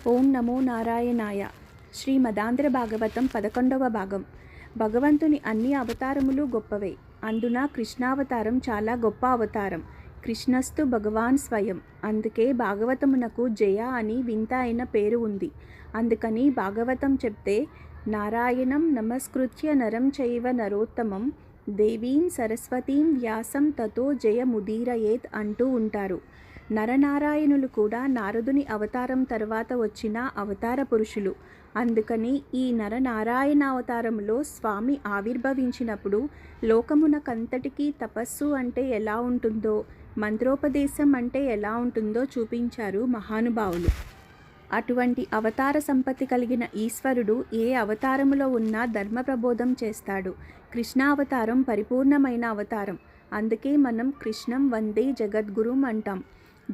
ఓం నమో నారాయణాయ. శ్రీమదాంధ్ర భాగవతం 11వ భాగం. భగవంతుని అన్ని అవతారములు గొప్పవే. అందున కృష్ణావతారం చాలా గొప్ప అవతారం. కృష్ణస్తు భగవాన్ స్వయం. అందుకే భాగవతమునకు జయ అని వింత అయిన పేరు ఉంది. అందుకని భాగవతం చెప్తే నారాయణం నమస్కృత్య నరం చైవ నరోత్తమం దేవీం సరస్వతీం వ్యాసం తతో జయముదీరయేత్ అంటూ ఉంటారు. నరనారాయణులు కూడా నారదుని అవతారం తర్వాత వచ్చిన అవతార పురుషులు. అందుకని ఈ నరనారాయణ అవతారంలో స్వామి ఆవిర్భవించినప్పుడు లోకమునకంతటికీ తపస్సు అంటే ఎలా ఉంటుందో, మంత్రోపదేశం అంటే ఎలా ఉంటుందో చూపించారు మహానుభావులు. అటువంటి అవతార సంపత్తి కలిగిన ఈశ్వరుడు ఏ అవతారములో ఉన్నా ధర్మ ప్రబోధం చేస్తాడు. కృష్ణావతారం పరిపూర్ణమైన అవతారం. అందుకే మనం కృష్ణం వందే జగద్గురుం అంటాం.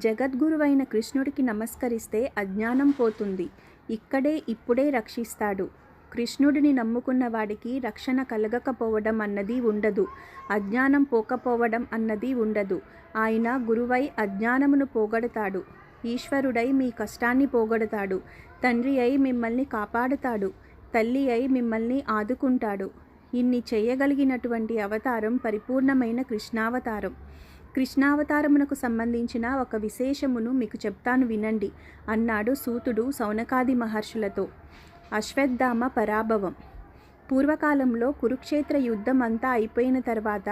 జగద్గురువైన కృష్ణుడికి నమస్కరిస్తే అజ్ఞానం పోతుంది. ఇప్పుడే రక్షిస్తాడు. కృష్ణుడిని నమ్ముకున్న వాడికి రక్షణ కలగకపోవడం అన్నది ఉండదు. అజ్ఞానం పోకపోవడం అన్నది ఉండదు. ఆయన గురువై అజ్ఞానమును పోగొడతాడు. ఈశ్వరుడై మీ కష్టాన్ని పోగొడతాడు. తండ్రి అయి మిమ్మల్ని కాపాడుతాడు. తల్లి అయి మిమ్మల్ని ఆదుకుంటాడు. ఇన్ని చేయగలిగినటువంటి అవతారం పరిపూర్ణమైన కృష్ణావతారం. కృష్ణావతారమునకు సంబంధించిన ఒక విశేషమును మీకు చెప్తాను వినండి అన్నాడు సూతుడు సౌనకాది మహర్షులతో. అశ్వత్థామ పరాభవం. పూర్వకాలంలో కురుక్షేత్ర యుద్ధం అంతా అయిపోయిన తర్వాత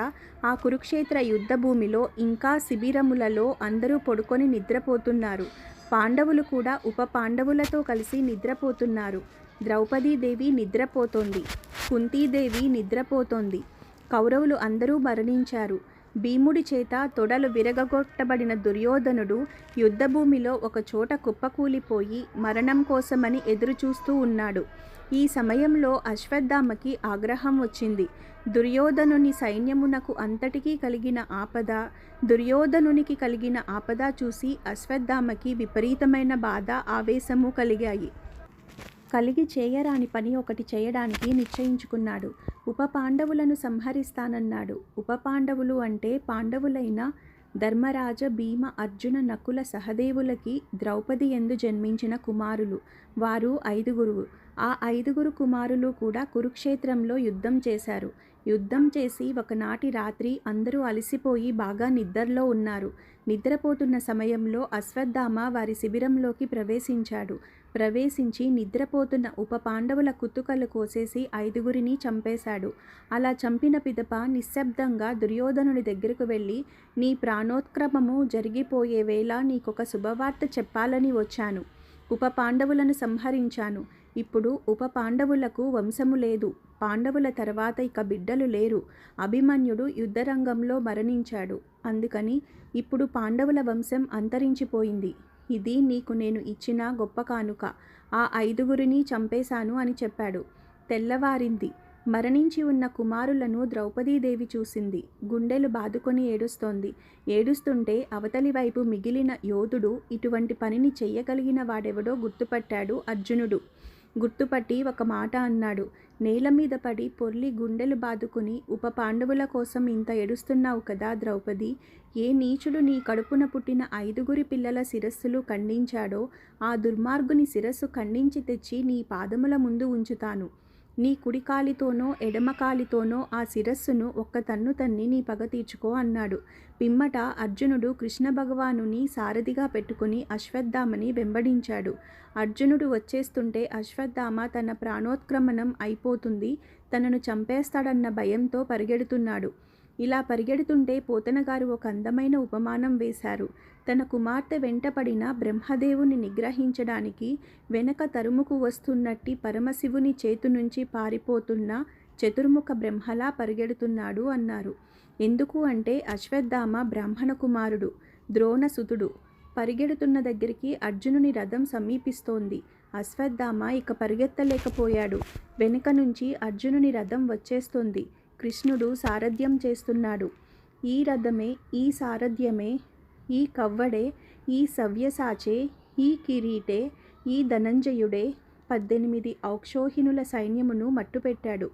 ఆ కురుక్షేత్ర యుద్ధ భూమిలో ఇంకా శిబిరములలో అందరూ పడుకొని నిద్రపోతున్నారు. పాండవులు కూడా ఉప పాండవులతో కలిసి నిద్రపోతున్నారు. ద్రౌపదీదేవి నిద్రపోతోంది. కుంతీదేవి నిద్రపోతోంది. కౌరవులు అందరూ మరణించారు. భీముడి చేత తొడలు విరగగొట్టబడిన దుర్యోధనుడు యుద్ధభూమిలో ఒక చోట కుప్పకూలిపోయి మరణం కోసమని ఎదురుచూస్తూ ఉన్నాడు. ఈ సమయంలో అశ్వత్థామకి ఆగ్రహం వచ్చింది. దుర్యోధనుని సైన్యమునకు అంతటికీ కలిగిన ఆపద, దుర్యోధనునికి కలిగిన ఆపద చూసి అశ్వత్థామకి విపరీతమైన బాధ, ఆవేశము కలిగి చేయరాని పని ఒకటి చేయడానికి నిశ్చయించుకున్నాడు. ఉప పాండవులను సంహరిస్తానన్నాడు. ఉప పాండవులు అంటే పాండవులైన ధర్మరాజ, భీమ, అర్జున, నకుల, సహదేవులకి ద్రౌపది యందు జన్మించిన కుమారులు. వారు 5గురు. ఆ 5గురు కుమారులు కూడా కురుక్షేత్రంలో యుద్ధం చేశారు. యుద్ధం చేసి ఒకనాటి రాత్రి అందరూ అలసిపోయి బాగా నిద్రలో ఉన్నారు. నిద్రపోతున్న సమయంలో అశ్వత్థామ వారి శిబిరంలోకి ప్రవేశించి నిద్రపోతున్న ఉప పాండవుల కుతుకలు కోసేసి 5గురిని చంపేశాడు. అలా చంపిన పిదప నిశ్శబ్దంగా దుర్యోధనుడి దగ్గరకు వెళ్ళి, నీ ప్రాణోత్క్రమము జరిగిపోయే వేళ నీకొక శుభవార్త చెప్పాలని వచ్చాను. ఉప పాండవులను సంహరించాను. ఇప్పుడు ఉప పాండవులకు వంశము లేదు. పాండవుల తర్వాత ఇక బిడ్డలు లేరు. అభిమన్యుడు యుద్ధరంగంలో మరణించాడు. అందుకని ఇప్పుడు పాండవుల వంశం అంతరించిపోయింది. ఇది నీకు నేను ఇచ్చిన గొప్ప కానుక. ఆ 5గురిని చంపేశాను అని చెప్పాడు. తెల్లవారింది. మరణించి ఉన్న కుమారులను ద్రౌపదీదేవి చూసింది. గుండెలు బాదుకొని ఏడుస్తోంది. ఏడుస్తుంటే అవతలి వైపు మిగిలిన యోధుడు ఇటువంటి పనిని చెయ్యగలిగిన వాడెవడో గుర్తుపట్టాడు అర్జునుడు. గుర్తుపట్టి ఒక మాట అన్నాడు. నేల మీద పడి పొర్లి గుండెలు బాదుకుని ఉప పాండవుల కోసం ఇంత ఏడుస్తున్నావు కదా ద్రౌపది. ఏ నీచుడు నీ కడుపున పుట్టిన 5గురి పిల్లల శిరస్సులు ఖండించాడో ఆ దుర్మార్గుని శిరస్సు ఖండించి తెచ్చి నీ పాదముల ముందు ఉంచుతాను. నీ కుడి కాలితోనో ఎడమ కాలితోనో ఆ శిరస్సును ఒక్క తన్ను తన్ని నీ పగ తీర్చుకో అన్నాడు. పిమ్మట అర్జునుడు కృష్ణ భగవానుని సారథిగా పెట్టుకుని అశ్వత్థామని వెంబడించాడు. అర్జునుడు వచ్చేస్తుంటే అశ్వత్థామ తన ప్రాణోత్క్రమణం అయిపోతుంది, తనను చంపేస్తాడన్న భయంతో పరిగెడుతున్నాడు. ఇలా పరిగెడుతుంటే పోతనగారు ఒక అందమైన ఉపమానం వేశారు. తన కుమార్తె వెంటపడిన బ్రహ్మదేవుని నిగ్రహించడానికి వెనక తరుముకు వస్తున్నట్టి పరమశివుని చేతు నుంచి పారిపోతున్న చతుర్ముఖ బ్రహ్మలా పరిగెడుతున్నాడు అన్నారు. ఎందుకు అంటే అశ్వత్థామ బ్రాహ్మణ కుమారుడు, ద్రోణసుతుడు. పరిగెడుతున్న దగ్గరికి అర్జునుని రథం సమీపిస్తోంది. అశ్వత్థామ ఇక పరిగెత్తలేకపోయాడు. వెనుక నుంచి అర్జునుని రథం వచ్చేస్తోంది. కృష్ణుడు సారథ్యం చేస్తున్నాడు. ఈ రథమే, ఈ సారథ్యమే, ఈ కవ్వడే, ఈ సవ్యసాచే, ఈ కిరీటే, ఈ ధనంజయుడే 18 ఔక్షోహినుల సైన్యమును మట్టుపెట్టాడు.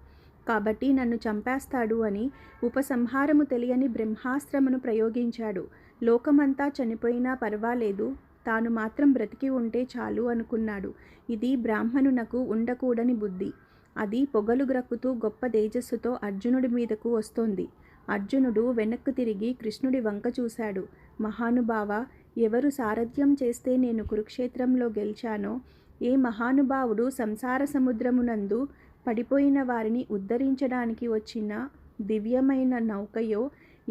కాబట్టి నన్ను చంపేస్తాడు అని ఉపసంహారము తెలియని బ్రహ్మాస్త్రమును ప్రయోగించాడు. లోకమంతా చనిపోయినా పర్వాలేదు, తాను మాత్రం బ్రతికి ఉంటే చాలు అనుకున్నాడు. ఇది బ్రాహ్మణునకు ఉండకూడని బుద్ధి. అది పొగలు గ్రక్కుతూ గొప్ప తేజస్సుతో అర్జునుడి మీదకు వస్తోంది. అర్జునుడు వెనక్కు తిరిగి కృష్ణుడి వంక చూశాడు. మహానుభావ, ఎవరు సారథ్యం చేస్తే నేను కురుక్షేత్రంలో గెలిచానో, ఏ మహానుభావుడు సంసార సముద్రమునందు పడిపోయిన వారిని ఉద్ధరించడానికి వచ్చిన దివ్యమైన నౌకయో,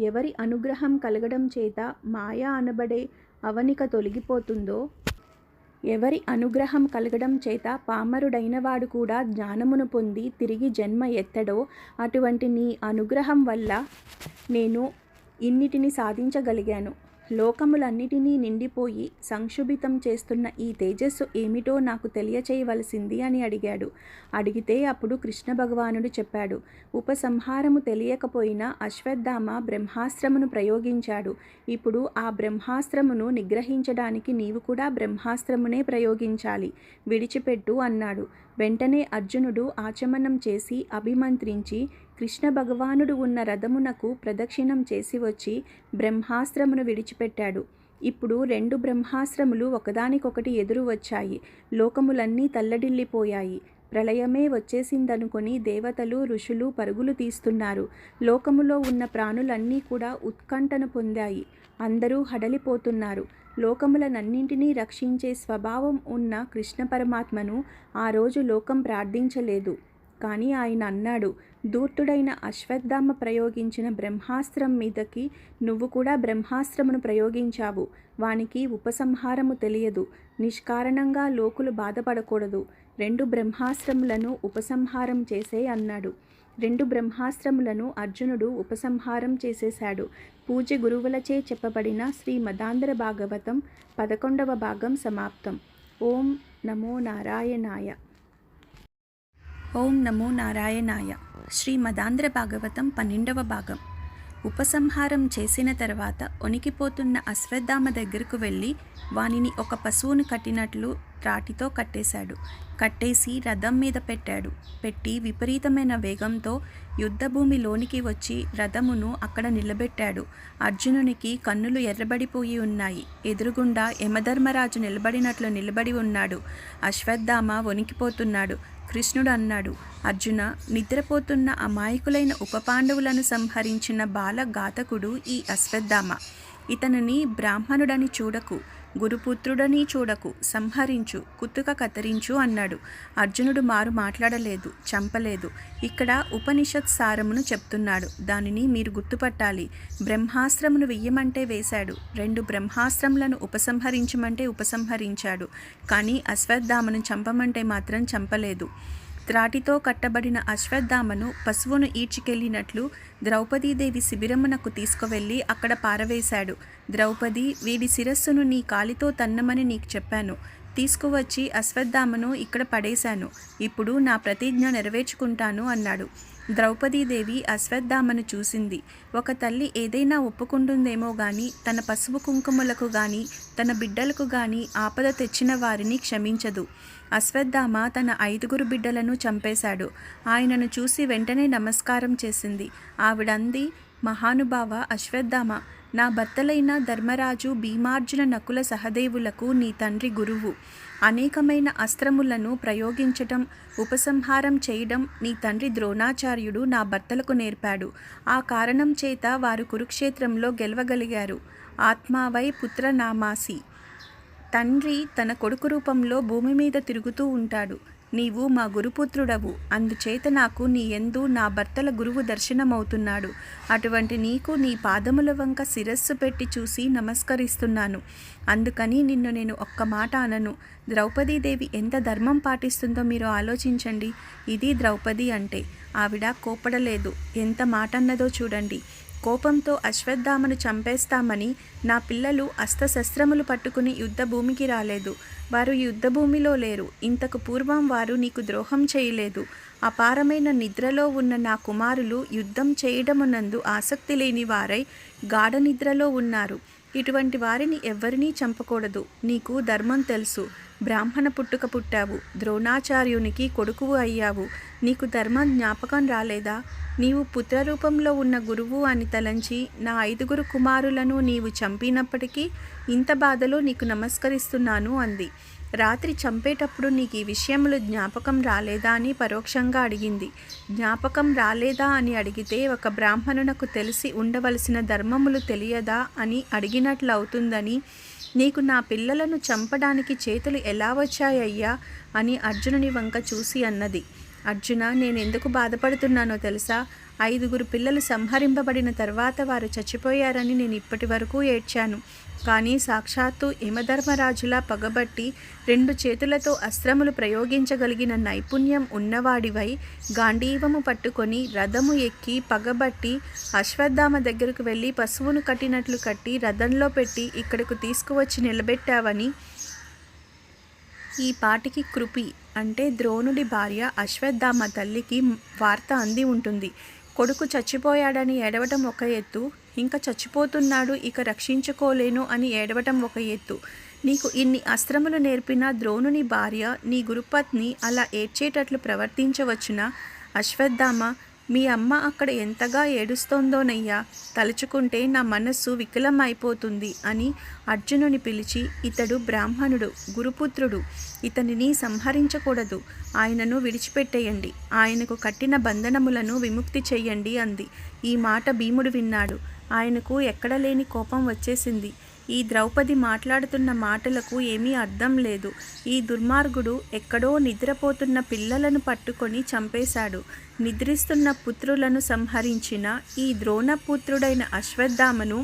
ఎవరి అనుగ్రహం కలగడం చేత మాయా అనబడే అవనిక తొలగిపోతుందో, ఎవరి అనుగ్రహం కలగడం చేత పామరుడైనవాడు కూడా జ్ఞానమును పొంది తిరిగి జన్మ ఎత్తడో, అటువంటి నీ అనుగ్రహం వల్ల నేను ఇన్నిటిని సాధించగలిగాను. లోకములన్నిటినీ నిండిపోయి సంక్షుభితం చేస్తున్న ఈ తేజస్సు ఏమిటో నాకు తెలియచేయవలసింది అని అడిగాడు. అడిగితే అప్పుడు కృష్ణ భగవానుడు చెప్పాడు. ఉపసంహారము తెలియకపోయినా అశ్వత్థామ బ్రహ్మాస్త్రమును ప్రయోగించాడు. ఇప్పుడు ఆ బ్రహ్మాస్త్రమును నిగ్రహించడానికి నీవు కూడా బ్రహ్మాస్త్రమునే ప్రయోగించాలి. విడిచిపెట్టు అన్నాడు. వెంటనే అర్జునుడు ఆచమనం చేసి అభిమంత్రించి కృష్ణ భగవానుడు ఉన్న రథమునకు ప్రదక్షిణం చేసి వచ్చి బ్రహ్మాస్త్రమును విడిచిపెట్టాడు. ఇప్పుడు 2 బ్రహ్మాస్త్రములు ఒకదానికొకటి ఎదురు వచ్చాయి. లోకములన్నీ తల్లడిల్లిపోయాయి. ప్రళయమే వచ్చేసిందనుకొని దేవతలు, ఋషులు పరుగులు తీస్తున్నారు. లోకములో ఉన్న ప్రాణులన్నీ కూడా ఉత్కంఠను పొందాయి. అందరూ హడలిపోతున్నారు. లోకములనన్నింటినీ రక్షించే స్వభావం ఉన్న కృష్ణ పరమాత్మను ఆ రోజు లోకం ప్రార్థించలేదు. కానీ ఆయన అన్నాడు, ధూర్తుడైన అశ్వత్థామ ప్రయోగించిన బ్రహ్మాస్త్రం మీదకి నువ్వు కూడా బ్రహ్మాస్త్రమును ప్రయోగించావు. వానికి ఉపసంహారము తెలియదు. నిష్కారణంగా లోకులు బాధపడకూడదు. 2 బ్రహ్మాస్త్రములను ఉపసంహారం చేసే అన్నాడు. 2 బ్రహ్మాస్త్రములను అర్జునుడు ఉపసంహారం చేసేశాడు. పూజ్య గురువులచే చెప్పబడిన శ్రీ మదాంధ్ర భాగవతం 11వ భాగం సమాప్తం. ఓం నమో నారాయణాయ. ఓం నమో నారాయణాయ. శ్రీ మదాంధ్ర భాగవతం 12వ భాగం. ఉపసంహారం చేసిన తర్వాత వణికిపోతున్న అశ్వత్థామ దగ్గరకు వెళ్ళి వానిని ఒక పశువును కట్టినట్లు త్రాటితో కట్టేశాడు. కట్టేసి రథం మీద పెట్టాడు. పెట్టి విపరీతమైన వేగంతో యుద్ధభూమిలోనికి వచ్చి రథమును అక్కడ నిలబెట్టాడు. అర్జునునికి కన్నులు ఎర్రబడిపోయి ఉన్నాయి. ఎదురుగుండా యమధర్మరాజు నిలబడినట్లు నిలబడి ఉన్నాడు. అశ్వత్థామ వణికిపోతున్నాడు. కృష్ణుడు అన్నాడు, అర్జున, నిద్రపోతున్న అమాయకులైన ఉపపాండవులను సంహరించిన బాలఘాతకుడు ఈ అశ్వత్థామ. ఇతనిని బ్రాహ్మణుడని చూడకు, గురుపుత్రుడని చూడకు, సంహరించు, కుత్తుక కత్తిరించు అన్నాడు. అర్జునుడు మారు మాట్లాడలేదు, చంపలేదు. ఇక్కడ ఉపనిషత్ సారమును చెప్తున్నాడు. దానిని మీరు గుర్తుపట్టాలి. బ్రహ్మాస్త్రమును వెయ్యమంటే వేశాడు. 2 బ్రహ్మాస్త్రములను ఉపసంహరించమంటే ఉపసంహరించాడు. కానీ అశ్వత్థామను చంపమంటే మాత్రం చంపలేదు. త్రాటితో కట్టబడిన అశ్వత్థామను పశువును ఈడ్చికెళ్ళినట్లు ద్రౌపదీదేవి శిబిరమునకు తీసుకువెళ్ళి అక్కడ పారవేశాడు. ద్రౌపది, వీడి శిరస్సును నీ కాలితో తన్నమని నీకు చెప్పాను. తీసుకువచ్చి అశ్వత్థామను ఇక్కడ పడేశాను. ఇప్పుడు నా ప్రతిజ్ఞ నెరవేర్చుకుంటాను అన్నాడు. ద్రౌపదీదేవి అశ్వత్థామను చూసింది. ఒక తల్లి ఏదైనా ఒప్పుకుంటుందేమో గాని తన పసుపు కుంకుమలకు గాని తన బిడ్డలకు గాని ఆపద తెచ్చిన వారిని క్షమించదు. అశ్వత్థామ తన 5 బిడ్డలను చంపేశాడు. ఆయనను చూసి వెంటనే నమస్కారం చేసింది. ఆవిడంది, మహానుభావ అశ్వత్థామ, నా భర్తలైన ధర్మరాజు, భీమార్జున, నకుల సహదేవులకు నీ తండ్రి గురువు. అనేకమైన అస్త్రములను ప్రయోగించటం, ఉపసంహారం చేయడం నీ తండ్రి ద్రోణాచార్యుడు నా భర్తలకు నేర్పాడు. ఆ కారణం చేత వారు కురుక్షేత్రంలో గెలవగలిగారు. ఆత్మావై పుత్రనామాసి. తండ్రి తన కొడుకు రూపంలో భూమి మీద తిరుగుతూ ఉంటాడు. నీవు మా గురుపుత్రుడవు. అందుచేత నాకు నీ యందు నా భర్తల గురువు దర్శనమవుతున్నాడు. అటువంటి నీకు నీ పాదముల వంక శిరస్సు పెట్టి చూసి నమస్కరిస్తున్నాను. అందుకని నిన్ను నేను ఒక్క మాట అనను. ద్రౌపదీదేవి ఎంత ధర్మం పాటిస్తుందో మీరు ఆలోచించండి. ఇది ద్రౌపది అంటే. ఆవిడ కోపడలేదు. ఎంత మాట అన్నదో చూడండి. కోపంతో అశ్వత్థామను చంపేస్తామని నా పిల్లలు అస్త్రశస్త్రములు పట్టుకుని యుద్ధభూమికి రాలేదు. వారు యుద్ధభూమిలో లేరు. ఇంతకు పూర్వం వారు నీకు ద్రోహం చేయలేదు. అపారమైన నిద్రలో ఉన్న నా కుమారులు యుద్ధం చేయడమునందు ఆసక్తి లేని వారై గాఢ నిద్రలో ఉన్నారు. ఇటువంటి వారిని ఎవ్వరినీ చంపకూడదు. నీకు ధర్మం తెలుసు. బ్రాహ్మణ పుట్టుక పుట్టావు. ద్రోణాచార్యునికి కొడుకువు అయ్యావు. నీకు ధర్మం జ్ఞాపకం రాలేదా? నీవు పుత్రరూపంలో ఉన్న గురువు అని తలంచి నా 5 కుమారులను నీవు చంపినప్పటికీ ఇంత బాధలో నీకు నమస్కరిస్తున్నాను అంది. రాత్రి చంపేటప్పుడు నీకు ఈ విషయములు జ్ఞాపకం రాలేదా అని పరోక్షంగా అడిగింది. జ్ఞాపకం రాలేదా అని అడిగితే ఒక బ్రాహ్మణునకు తెలిసి ఉండవలసిన ధర్మములు తెలియదా అని అడిగినట్లు అవుతుందని, నీకు నా పిల్లలను చంపడానికి చేతులు ఎలా వచ్చాయ్యా అని అర్జునుని వంక చూసి అన్నది. అర్జున, నేనెందుకు బాధపడుతున్నానో తెలుసా? 5 పిల్లలు సంహరింపబడిన తర్వాత వారు చచ్చిపోయారని నేను ఇప్పటి వరకు ఏడ్చాను. కానీ సాక్షాత్తు యమధర్మరాజులా పగబట్టి 2 చేతులతో అస్త్రములు ప్రయోగించగలిగిన నైపుణ్యం ఉన్నవాడివై గాంధీవము పట్టుకొని రథము ఎక్కి పగబట్టి అశ్వత్థామ దగ్గరకు వెళ్ళి పశువును కట్టినట్లు కట్టి రథంలో పెట్టి ఇక్కడకు తీసుకువచ్చి నిలబెట్టావని ఈ పాటికి కృపి అంటే ద్రోణుడి భార్య అశ్వత్థామ తల్లికి వార్త అంది ఉంటుంది. కొడుకు చచ్చిపోయాడని ఏడవటం ఒక ఎత్తు, ఇంకా చచ్చిపోతున్నాడు ఇక రక్షించుకోలేను అని ఏడవటం ఒక ఎత్తు. నీకు ఇన్ని అస్త్రములు నేర్పిన ద్రోణుని భార్య నీ గురుపత్ని అలా ఏడ్చేటట్లు ప్రవర్తించవచ్చునా? అశ్వత్థామ, మీ అమ్మ అక్కడ ఎంతగా ఏడుస్తోందోనయ్యా, తలుచుకుంటే నా మనస్సు వికలం అయిపోతుంది అని అర్జునుని పిలిచి, ఇతడు బ్రాహ్మణుడు, గురుపుత్రుడు, ఇతనిని సంహరించకూడదు, ఆయనను విడిచిపెట్టేయండి, ఆయనకు కట్టిన బంధనములను విముక్తి చెయ్యండి అంది. ఈ మాట భీముడు విన్నాడు. ఆయనకు ఎక్కడలేని కోపం వచ్చేసింది. ఈ ద్రౌపది మాట్లాడుతున్న మాటలకు ఏమీ అర్థం లేదు. ఈ దుర్మార్గుడు ఎక్కడో నిద్రపోతున్న పిల్లలను పట్టుకొని చంపేశాడు. నిద్రిస్తున్న పుత్రులను సంహరించిన ఈ ద్రోణపుత్రుడైన అశ్వత్థామను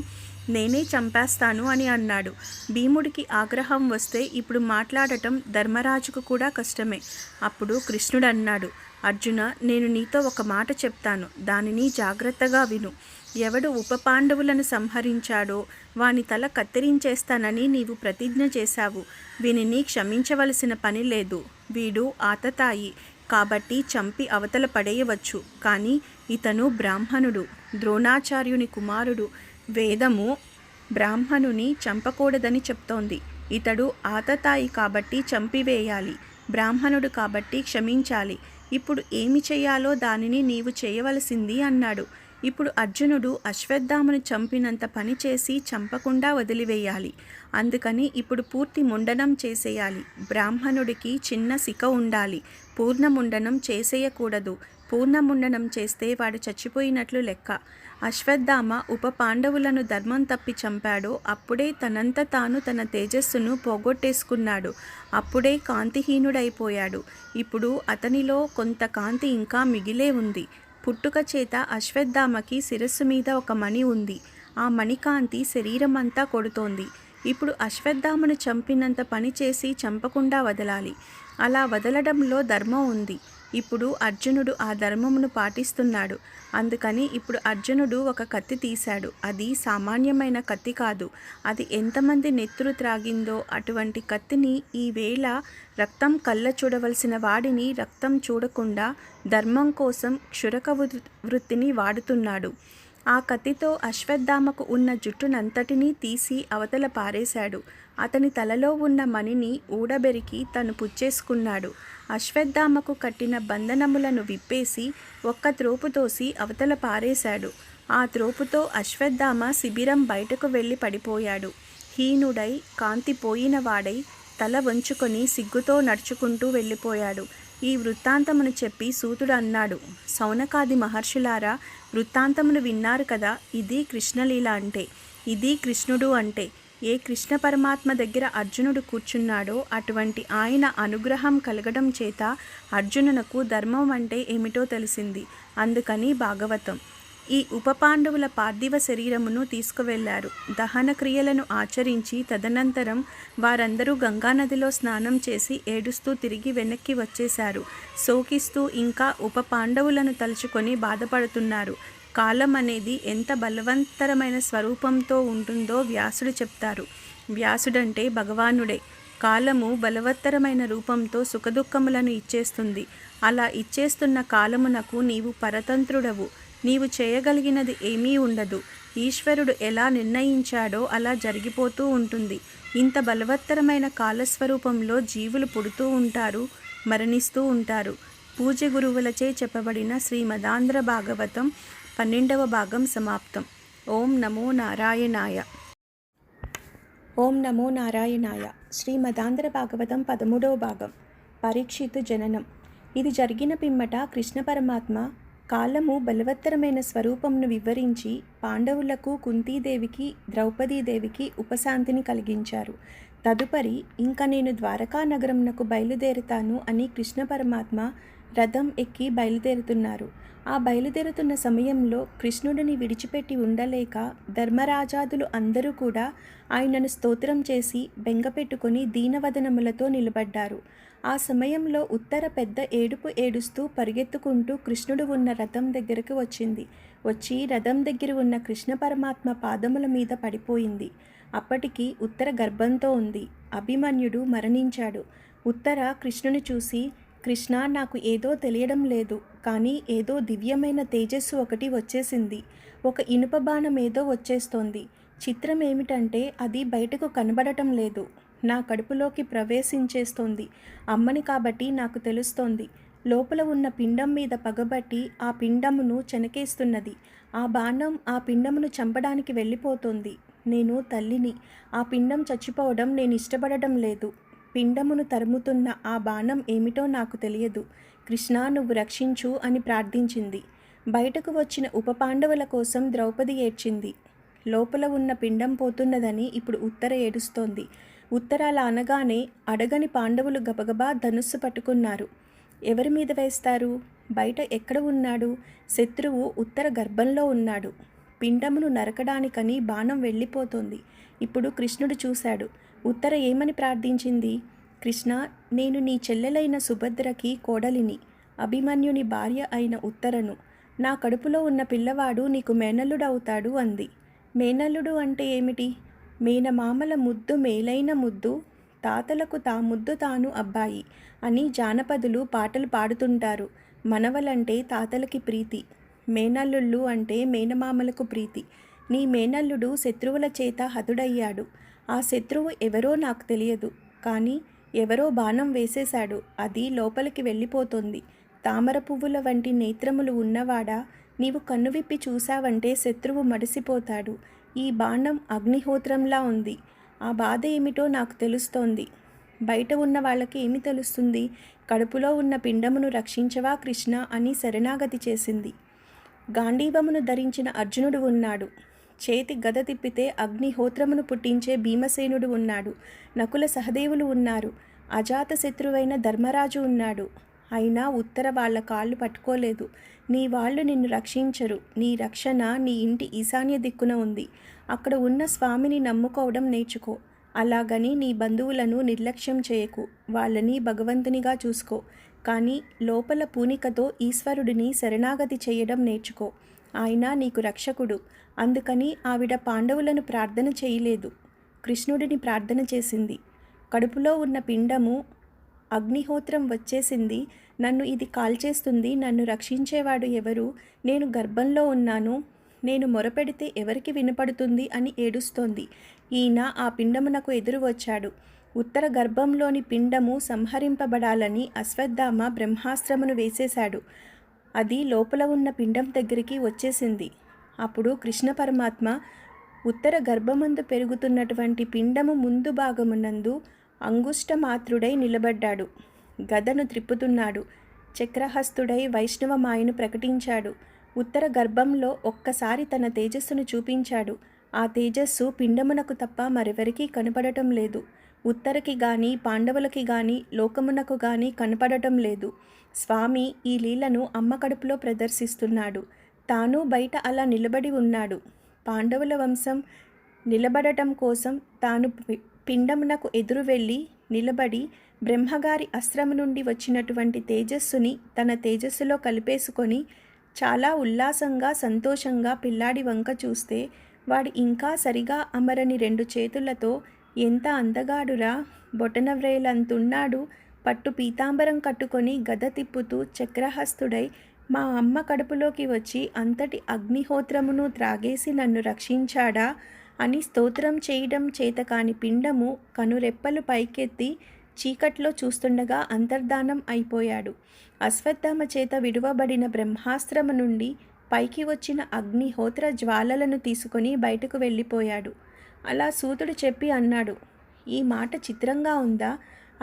నేనే చంపేస్తాను అని అన్నాడు. భీముడికి ఆగ్రహం వస్తే ఇప్పుడు మాట్లాడటం ధర్మరాజుకు కూడా కష్టమే. అప్పుడు కృష్ణుడు అన్నాడు, అర్జున, నేను నీతో ఒక మాట చెప్తాను, దానిని జాగ్రత్తగా విను. ఎవడు ఉపపాండవులను సంహరించాడో వాని తల కత్తిరించేస్తానని నీవు ప్రతిజ్ఞ చేశావు. వీనిని క్షమించవలసిన పని లేదు. వీడు ఆతతాయి కాబట్టి చంపి అవతల పడేయవచ్చు. కానీ ఇతను బ్రాహ్మణుడు, ద్రోణాచార్యుని కుమారుడు. వేదము బ్రాహ్మణుని చంపకూడదని చెప్తోంది. ఇతడు ఆతతాయి కాబట్టి చంపివేయాలి, బ్రాహ్మణుడు కాబట్టి క్షమించాలి. ఇప్పుడు ఏమి చేయాలో దానిని నీవు చేయవలసింది అన్నాడు. ఇప్పుడు అర్జునుడు అశ్వత్థామను చంపినంత పని చేసి చంపకుండా వదిలివేయాలి. అందుకని ఇప్పుడు పూర్తి ముండనం చేసేయాలి. బ్రాహ్మణుడికి చిన్న సిక ఉండాలి, పూర్ణ ముండనం చేసేయకూడదు. పూర్ణ ముండనం చేస్తే వాడు చచ్చిపోయినట్లు లెక్క. అశ్వత్థామ ఉప పాండవులను ధర్మం తప్పి చంపాడో అప్పుడే తనంత తాను తన తేజస్సును పోగొట్టేసుకున్నాడు. అప్పుడే కాంతిహీనుడైపోయాడు. ఇప్పుడు అతనిలో కొంత కాంతి ఇంకా మిగిలే ఉంది. పుట్టుక చేత అశ్వత్థామకి శిరస్సు మీద ఒక మణి ఉంది. ఆ మణికాంతి శరీరమంతా కొడుతోంది. ఇప్పుడు అశ్వత్థామను చంపినంత పని చేసి చంపకుండా వదలాలి. అలా వదలడంలో ధర్మం ఉంది. ఇప్పుడు అర్జునుడు ఆ ధర్మమును పాటిస్తున్నాడు. అందుకని ఇప్పుడు అర్జునుడు ఒక కత్తి తీశాడు. అది సామాన్యమైన కత్తి కాదు. అది ఎంతమంది నెత్తురు త్రాగిందో అటువంటి కత్తిని ఈవేళ రక్తం కళ్ళ చూడవలసిన వాడిని రక్తం చూడకుండా ధర్మం కోసం క్షురక వృత్తిని వాడుతున్నాడు. ఆ కత్తితో అశ్వత్థామకు ఉన్న జుట్టునంతటినీ తీసి అవతల పారేశాడు. అతని తలలో ఉన్న మణిని ఊడబెరికి తను పుచ్చేసుకున్నాడు. అశ్వత్థామకు కట్టిన బంధనములను విప్పేసి ఒక్క త్రోపు తోసి అవతల పారేశాడు. ఆ త్రోపుతో అశ్వత్థామ శిబిరం బయటకు వెళ్ళి పడిపోయాడు. హీనుడై కాంతి పోయిన వాడై తల వంచుకొని సిగ్గుతో నడుచుకుంటూ వెళ్ళిపోయాడు. ఈ వృత్తాంతమును చెప్పి సూతుడు అన్నాడు, సౌనకాది మహర్షులారా, వృత్తాంతమును విన్నారు కదా. ఇది కృష్ణలీల అంటే, ఇది కృష్ణుడు అంటే. ఏ కృష్ణ పరమాత్మ దగ్గర అర్జునుడు కూర్చున్నాడో అటువంటి ఆయన అనుగ్రహం కలగడం చేత అర్జునునకు ధర్మం అంటే ఏమిటో తెలిసింది. అందుకని భాగవతం. ఈ ఉపపాండవుల పార్థివ శరీరమును తీసుకువెళ్లారు. దహన క్రియలను ఆచరించి తదనంతరం వారందరూ గంగానదిలో స్నానం చేసి ఏడుస్తూ తిరిగి వెనక్కి వచ్చేశారు. శోకిస్తూ ఇంకా ఉపపాండవులను తలుచుకొని బాధపడుతున్నారు. కాలం అనేది ఎంత బలవంతరమైన స్వరూపంతో ఉంటుందో వ్యాసుడు చెప్తారు. వ్యాసుడంటే భగవానుడే. కాలము బలవత్తరమైన రూపంతో సుఖదుఖములను ఇచ్చేస్తుంది. అలా ఇచ్చేస్తున్న కాలమునకు నీవు పరతంత్రుడవు. నీవు చేయగలిగినది ఏమీ ఉండదు. ఈశ్వరుడు ఎలా నిర్ణయించాడో అలా జరిగిపోతూ ఉంటుంది. ఇంత బలవత్తరమైన కాలస్వరూపంలో జీవులు పుడుతూ ఉంటారు, మరణిస్తూ ఉంటారు. పూజ్య గురువులచే చెప్పబడిన శ్రీమదాంధ్ర భాగవతం 12వ భాగం సమాప్తం. ఓం నమో నారాయణాయ. ఓం నమో నారాయణాయ. శ్రీమదాంధ్ర భాగవతం 13వ భాగం. పరీక్షితు జననం. ఇది జరిగిన పిమ్మట కృష్ణ పరమాత్మ కాలము బలవత్తరమైన స్వరూపంను వివరించి పాండవులకు, కుంతీదేవికి, ద్రౌపదీదేవికి ఉపశాంతిని కలిగించారు. తదుపరి ఇంక నేను ద్వారకా నగరంనకు బయలుదేరుతాను అని కృష్ణ పరమాత్మ రథం ఎక్కి బయలుదేరుతున్నారు. ఆ బయలుదేరుతున్న సమయంలో కృష్ణుడిని విడిచిపెట్టి ఉండలేక ధర్మరాజాదులు అందరూ కూడా ఆయనను స్తోత్రం చేసి బెంగపెట్టుకుని దీనవదనములతో నిలబడ్డారు. ఆ సమయంలో ఉత్తర పెద్ద ఏడుపు ఏడుస్తూ పరిగెత్తుకుంటూ కృష్ణుడు ఉన్న రథం దగ్గరకు వచ్చి రథం దగ్గర ఉన్న కృష్ణ పరమాత్మ పాదముల మీద పడిపోయింది. అప్పటికి ఉత్తర గర్భంతో ఉంది. అభిమన్యుడు మరణించాడు. ఉత్తర కృష్ణుని చూసి, కృష్ణ, నాకు ఏదో తెలియడం లేదు, కానీ ఏదో దివ్యమైన తేజస్సు ఒకటి వచ్చేసింది. ఒక ఇనుప బాణం ఏదో వచ్చేస్తోంది. చిత్రం ఏమిటంటే అది బయటకు కనబడటం లేదు, నా కడుపులోకి ప్రవేశించేస్తోంది. అమ్మని కాబట్టి నాకు తెలుస్తోంది. లోపల ఉన్న పిండం మీద పగబట్టి ఆ పిండమును చెనకేస్తున్నది. ఆ బాణం ఆ పిండమును చంపడానికి వెళ్ళిపోతోంది. నేను తల్లిని. ఆ పిండం చచ్చిపోవడం నేను ఇష్టపడటం లేదు. పిండమును తరుముతున్న ఆ బాణం ఏమిటో నాకు తెలియదు. కృష్ణ, నువ్వు రక్షించు అని ప్రార్థించింది. బయటకు వచ్చిన ఉప పాండవుల కోసం ద్రౌపది ఏడ్చింది. లోపల ఉన్న పిండం పోతున్నదని ఇప్పుడు ఉత్తర ఏడుస్తోంది. ఉత్తర అలా అనగానే అడగని పాండవులు గబగబా ధనుస్సు పట్టుకున్నారు. ఎవరి మీద వేస్తారు? బయట ఎక్కడ ఉన్నాడు? శత్రువు ఉత్తర గర్భంలో ఉన్నాడు. పిండమును నరకడానికని బాణం వెళ్ళిపోతోంది. ఇప్పుడు కృష్ణుడు చూశాడు. ఉత్తర ఏమని ప్రార్థించింది? కృష్ణ, నేను నీ చెల్లెలైన సుభద్రకి కోడలిని, అభిమన్యుని భార్య అయిన ఉత్తరను. నా కడుపులో ఉన్న పిల్లవాడు నీకు మేనల్లుడవుతాడు అంది. మేనల్లుడు అంటే ఏమిటి? మేనమామల ముద్దు మేలైన ముద్దు, తాతలకు తా ముద్దు తాను అబ్బాయి అని జానపదులు పాటలు పాడుతుంటారు. మనవలంటే తాతలకి ప్రీతి, మేనల్లుళ్ళు అంటే మేనమామలకు ప్రీతి. నీ మేనల్లుడు శత్రువుల చేత హతుడయ్యాడు. ఆ శత్రువు ఎవరో నాకు తెలియదు, కానీ ఎవరో బాణం వేసేశాడు. అది లోపలికి వెళ్ళిపోతుంది. తామర పువ్వుల వంటి నేత్రములు ఉన్నవాడా, నీవు కన్నువిప్పి చూశావంటే శత్రువు మడిసిపోతాడు. ఈ బాణం అగ్నిహోత్రంలా ఉంది. ఆ బాధ ఏమిటో నాకు తెలుస్తోంది. బయట ఉన్న వాళ్ళకి ఏమి తెలుస్తుంది? కడుపులో ఉన్న పిండమును రక్షించవా కృష్ణ అని శరణాగతి చేసింది. గాంధీవమును ధరించిన అర్జునుడు ఉన్నాడు. చేతి గద తిప్పితే అగ్నిహోత్రమును పుట్టించే భీమసేనుడు ఉన్నాడు. నకుల సహదేవులు ఉన్నారు. అజాత శత్రువైన ధర్మరాజు ఉన్నాడు. అయినా ఉత్తర వాళ్ళ కాళ్ళు పట్టుకోలేదు. నీ వాళ్ళు నిన్ను రక్షించరు. నీ రక్షణ నీ ఇంటి ఈశాన్య దిక్కున ఉంది. అక్కడ ఉన్న స్వామిని నమ్ముకోవడం నేర్చుకో. అలాగని నీ బంధువులను నిర్లక్ష్యం చేయకు. వాళ్ళని భగవంతునిగా చూసుకో. కానీ లోపల పూనికతో ఈశ్వరుడిని శరణాగతి చేయడం నేర్చుకో. ఆయన నీకు రక్షకుడు. అందుకని ఆవిడ పాండవులను ప్రార్థన చేయలేదు, కృష్ణుడిని ప్రార్థన చేసింది. కడుపులో ఉన్న పిండము అగ్నిహోత్రం వచ్చేసింది. నన్ను ఇది కాల్చేస్తుంది. నన్ను రక్షించేవాడు ఎవరు? నేను గర్భంలో ఉన్నాను. నేను మొరపెడితే ఎవరికి వినపడుతుంది అని ఏడుస్తోంది. ఈయన ఆ పిండమునకు ఎదురు వచ్చాడు. ఉత్తర గర్భంలోని పిండము సంహరింపబడాలని అశ్వత్థామ బ్రహ్మాస్త్రమును వేసేశాడు. అది లోపల ఉన్న పిండం దగ్గరికి వచ్చేసింది. అప్పుడు కృష్ణ పరమాత్మ ఉత్తర గర్భమందు పెరుగుతున్నటువంటి పిండము ముందు భాగమునందు అంగుష్టమాత్రుడై నిలబడ్డాడు. గదను త్రిప్పుతున్నాడు. చక్రహస్తుడై వైష్ణవ మాయను ప్రకటించాడు. ఉత్తర గర్భంలో ఒక్కసారి తన తేజస్సును చూపించాడు. ఆ తేజస్సు పిండమునకు తప్ప మరెవరికీ కనపడటం లేదు. ఉత్తరకి గాని పాండవులకి గాని లోకమునకు గాని కనపడటం లేదు. స్వామి ఈ లీలను అమ్మ కడుపులో ప్రదర్శిస్తున్నాడు. తాను బయట అలా నిలబడి ఉన్నాడు. పాండవుల వంశం నిలబడటం కోసం తాను పిండమునకు ఎదురు వెళ్ళి నిలబడి బ్రహ్మగారి అస్త్రము నుండి వచ్చినటువంటి తేజస్సుని తన తేజస్సులో కలిపేసుకొని చాలా ఉల్లాసంగా సంతోషంగా పిల్లాడి వంక చూస్తే వాడు ఇంకా సరిగా అమరని 2 చేతులతో ఎంత అందగాడురా, బొటనవ్రేలంతున్నాడు, పట్టు పీతాంబరం కట్టుకొని గద తిప్పుతూ చక్రహస్తుడై మా అమ్మ కడుపులోకి వచ్చి అంతటి అగ్నిహోత్రమును త్రాగేసి నన్ను రక్షించాడా అని స్తోత్రం చేయడం చేతకాని పిండము కనురెప్పలు పైకెత్తి చీకట్లో చూస్తుండగా అంతర్ధానం అయిపోయాడు. అశ్వత్థామ చేత విడువబడిన బ్రహ్మాస్త్రము నుండి పైకి వచ్చిన అగ్నిహోత్ర జ్వాలలను తీసుకొని బయటకు వెళ్ళిపోయాడు. అలా సూతుడు చెప్పి అన్నాడు, ఈ మాట చిత్రంగా ఉందా?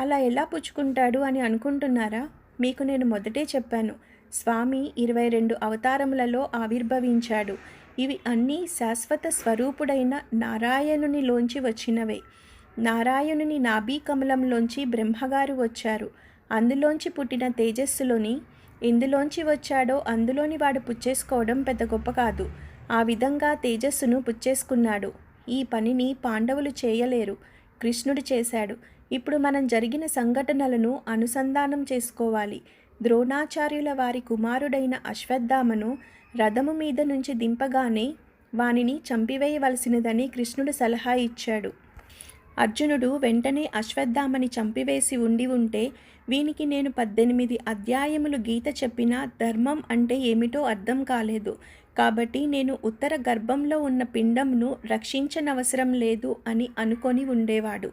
అలా ఎలా పుచ్చుకుంటాడు అని అనుకుంటున్నారా? మీకు నేను మొదటే చెప్పాను, స్వామి 22 అవతారములలో ఆవిర్భవించాడు. ఇవి అన్నీ శాశ్వత స్వరూపుడైన నారాయణునిలోంచి వచ్చినవే. నారాయణుని నాభీకమలంలోంచి బ్రహ్మగారు వచ్చారు. అందులోంచి పుట్టిన తేజస్సులోని ఎందులోంచి వచ్చాడో అందులోని వాడు పుచ్చేసుకోవడం పెద్ద గొప్ప కాదు. ఆ విధంగా తేజస్సును పుచ్చేసుకున్నాడు. ఈ పనిని పాండవులు చేయలేరు, కృష్ణుడు చేశాడు. ఇప్పుడు మనం జరిగిన సంఘటనలను అనుసంధానం చేసుకోవాలి. ద్రోణాచార్యుల వారి కుమారుడైన అశ్వత్థామను రథము మీద నుంచి దింపగానే వానిని చంపివేయవలసినదని కృష్ణుడు సలహా ఇచ్చాడు. అర్జునుడు వెంటనే అశ్వత్థామని చంపివేసి ఉంటే వీనికి నేను 18 అధ్యాయములు గీత చెప్పినా ధర్మం అంటే ఏమిటో అర్థం కాలేదు. కాబట్టి నేను ఉత్తర గర్భంలో ఉన్న పిండంను రక్షించనవసరం లేదు అని అనుకొని ఉండేవాడు.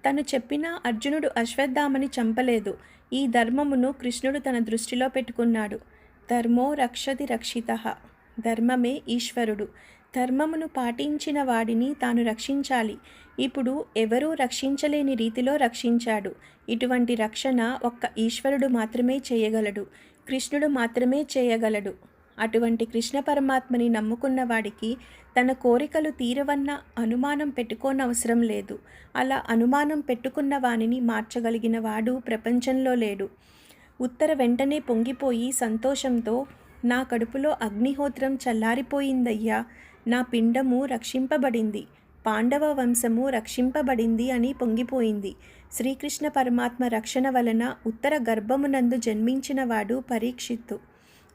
తను చెప్పినా అర్జునుడు అశ్వత్థామని చంపలేదు. ఈ ధర్మమును కృష్ణుడు తన దృష్టిలో పెట్టుకున్నాడు. ధర్మో రక్షతి రక్షితః. ధర్మమే ఈశ్వరుడు. ధర్మమును పాటించిన వాడిని తాను రక్షించాలి. ఇప్పుడు ఎవరూ రక్షించలేని రీతిలో రక్షించాడు. ఇటువంటి రక్షణ ఒక్క ఈశ్వరుడు మాత్రమే చేయగలడు, కృష్ణుడు మాత్రమే చేయగలడు. అటువంటి కృష్ణ పరమాత్మని నమ్ముకున్న వాడికి తన కోరికలు తీరవన్న అనుమానం పెట్టుకోనవసరం లేదు. అలా అనుమానం పెట్టుకున్న వానిని మార్చగలిగిన వాడు ప్రపంచంలో లేడు. ఉత్తర వెంటనే పొంగిపోయి సంతోషంతో, నా కడుపులో అగ్నిహోత్రం చల్లారిపోయిందయ్యా, నా పిండము రక్షింపబడింది, పాండవ వంశము రక్షింపబడింది అని పొంగిపోయింది. శ్రీకృష్ణ పరమాత్మ రక్షణ వలన ఉత్తర గర్భమునందు జన్మించినవాడు పరీక్షిత్తు.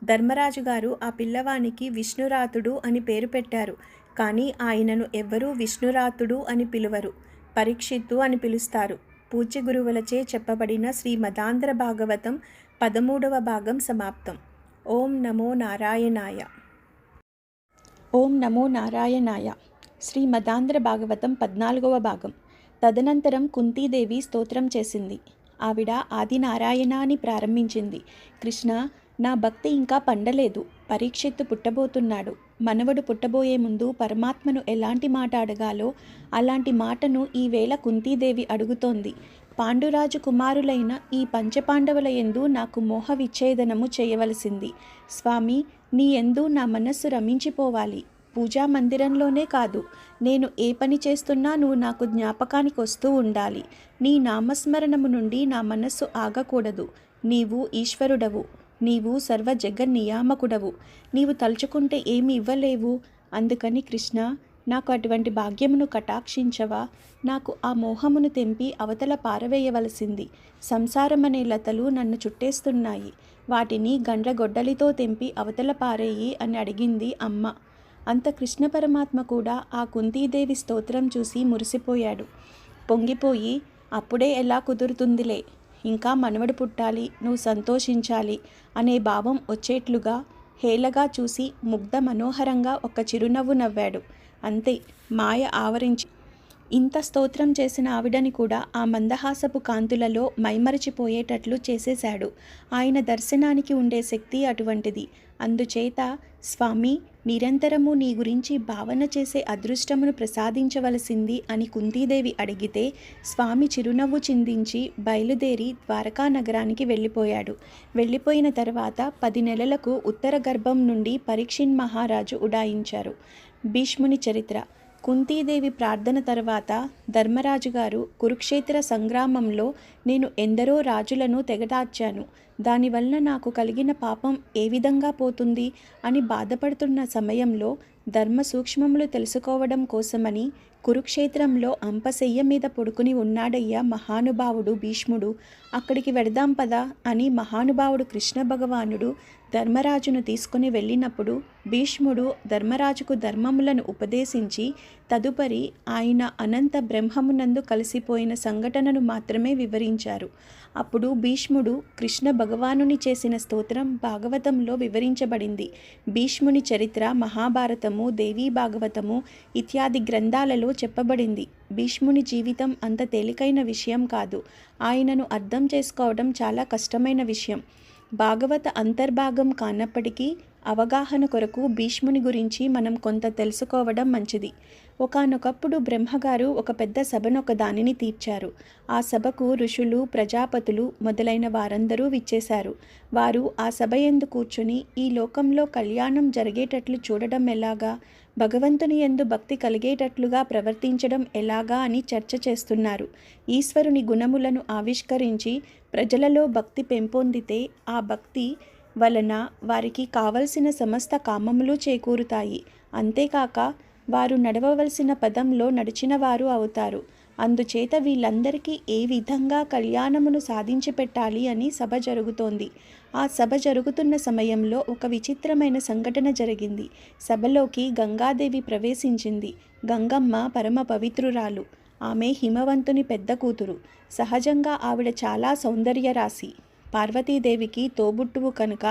ధర్మరాజు గారు ఆ పిల్లవానికి విష్ణురాతుడు అని పేరు పెట్టారు. కానీ ఆయనను ఎవ్వరూ విష్ణురాతుడు అని పిలువరు, పరీక్షిత్తు అని పిలుస్తారు. పూజ్య గురువులచే చెప్పబడిన శ్రీ మదాంధ్ర భాగవతం 13వ భాగం సమాప్తం. ఓం నమో నారాయణాయ. ఓం నమో నారాయణాయ. శ్రీ మదాంధ్ర భాగవతం 14వ భాగం. తదనంతరం కుంతీదేవి స్తోత్రం చేసింది. ఆవిడ ఆదినారాయణ అని ప్రారంభించింది. కృష్ణ, నా భక్తి ఇంకా పండలేదు. పరీక్షిత్తు పుట్టబోతున్నాడు. మనవడు పుట్టబోయే ముందు పరమాత్మను ఎలాంటి మాట అడగాలో అలాంటి మాటను ఈవేళ కుంతీదేవి అడుగుతోంది. పాండురాజు కుమారులైన ఈ పంచపాండవుల యందు నాకు మోహ విచ్ఛేదనము చేయవలసింది. స్వామి, నీ యందు నా మనస్సు రమించిపోవాలి. పూజా మందిరంలోనే కాదు, నేను ఏ పని చేస్తున్నా నువ్వు నాకు జ్ఞాపకానికి వస్తూ ఉండాలి. నీ నామస్మరణము నుండి నా మనస్సు ఆగకూడదు. నీవు ఈశ్వరుడవు, నీవు సర్వ జగన్నియామకుడవు. నీవు తలుచుకుంటే ఏమి ఇవ్వలేవు. అందుకని కృష్ణ, నాకు అటువంటి భాగ్యమును కటాక్షించవా? నాకు ఆ మోహమును తెంపి అవతల పారవేయవలసింది. సంసారమనే లతలు నన్ను చుట్టేస్తున్నాయి. వాటిని గండ్రగొడ్డలితో తెంపి అవతల పారేయి అని అడిగింది అమ్మ. అంత కృష్ణ పరమాత్మ కూడా ఆ కుంతీదేవి స్తోత్రం చూసి మురిసిపోయాడు. పొంగిపోయి, అప్పుడే ఎలా కుదురుతుందిలే, ఇంకా మనవడు పుట్టాలి, నువ్వు సంతోషించాలి అనే భావం వచ్చేట్లుగా హేళగా చూసి ముగ్ధ మనోహరంగా ఒక చిరునవ్వు నవ్వాడు. అంతే, మాయ ఆవరించి ఇంత స్తోత్రం చేసిన ఆవిడని కూడా ఆ మందహాసపు కాంతులలో మైమరిచిపోయేటట్లు చేసేశాడు. ఆయన దర్శనానికి ఉండే శక్తి అటువంటిది. అందుచేత, స్వామి, నిరంతరము నీ గురించి భావన చేసే అదృష్టమును ప్రసాదించవలసింది అని కుంతీదేవి అడిగితే స్వామి చిరునవ్వు చిందించి బయలుదేరి ద్వారకా నగరానికి వెళ్ళిపోయాడు. వెళ్ళిపోయిన తర్వాత 10 నెలలకు ఉత్తర గర్భం నుండి పరీక్షిన్ మహారాజు ఉడాయించారు. భీష్ముని చరిత్ర. కుంతీదేవి ప్రార్థన తర్వాత ధర్మరాజు గారు, కురుక్షేత్ర సంగ్రామంలో నేను ఎందరో రాజులను తెగటార్చాను. దానివల్ల నాకు కలిగిన పాపం ఏ విధంగా పోతుంది అని బాధపడుతున్న సమయంలో ధర్మ సూక్ష్మములు తెలుసుకోవడం కోసమని కురుక్షేత్రంలో అంపశయ్య మీద పడుకుని ఉన్నాడయ్యా మహానుభావుడు భీష్ముడు. అక్కడికి వెడదాం పద అని మహానుభావుడు కృష్ణ భగవానుడు ధర్మరాజును తీసుకుని వెళ్ళినప్పుడు భీష్ముడు ధర్మరాజుకు ధర్మములను ఉపదేశించి తదుపరి ఆయన అనంత బ్రహ్మమునందు కలిసిపోయిన సంఘటనను మాత్రమే వివరించారు. అప్పుడు భీష్ముడు కృష్ణ భగవానుని చేసిన స్తోత్రం భాగవతంలో వివరించబడింది. భీష్ముని చరిత్ర మహాభారతము, దేవీ భాగవతము ఇత్యాది గ్రంథాలలో చెప్పబడింది. భీష్ముని జీవితం అంత తేలికైన విషయం కాదు. ఆయనను అర్థం చేసుకోవడం చాలా కష్టమైన విషయం. భాగవత అంతర్భాగం కానప్పటికీ అవగాహన కొరకు భీష్ముని గురించి మనం కొంత తెలుసుకోవడం మంచిది. ఒకానొకప్పుడు బ్రహ్మగారు ఒక పెద్ద సభనొక దానిని తీర్చారు. ఆ సభకు ఋషులు, ప్రజాపతులు మొదలైన వారందరూ విచ్చేశారు. వారు ఆ సభ యందు కూర్చుని ఈ లోకంలో కళ్యాణం జరిగేటట్లు చూడడం ఎలాగా, భగవంతుని యందు భక్తి కలిగేటట్లుగా ప్రవర్తించడం ఎలాగా అని చర్చ చేస్తున్నారు. ఈశ్వరుని గుణములను ఆవిష్కరించి ప్రజలలో భక్తి పెంపొందితే ఆ భక్తి వలన వారికి కావలసిన సమస్త కామములు చేకూరుతాయి. అంతేకాక వారు నడవవలసిన పదంలో నడిచిన వారు అవుతారు. అందుచేత వీళ్ళందరికీ ఏ విధంగా కళ్యాణమును సాధించి పెట్టాలి అని సభ జరుగుతోంది. ఆ సభ జరుగుతున్న సమయంలో ఒక విచిత్రమైన సంఘటన జరిగింది. సభలోకి గంగాదేవి ప్రవేశించింది. గంగమ్మ పరమ పవిత్రురాలు. ఆమె హిమవంతుని పెద్ద కూతురు. సహజంగా ఆవిడ చాలా సౌందర్య రాశి. పార్వతీదేవికి తోబుట్టువు కనుక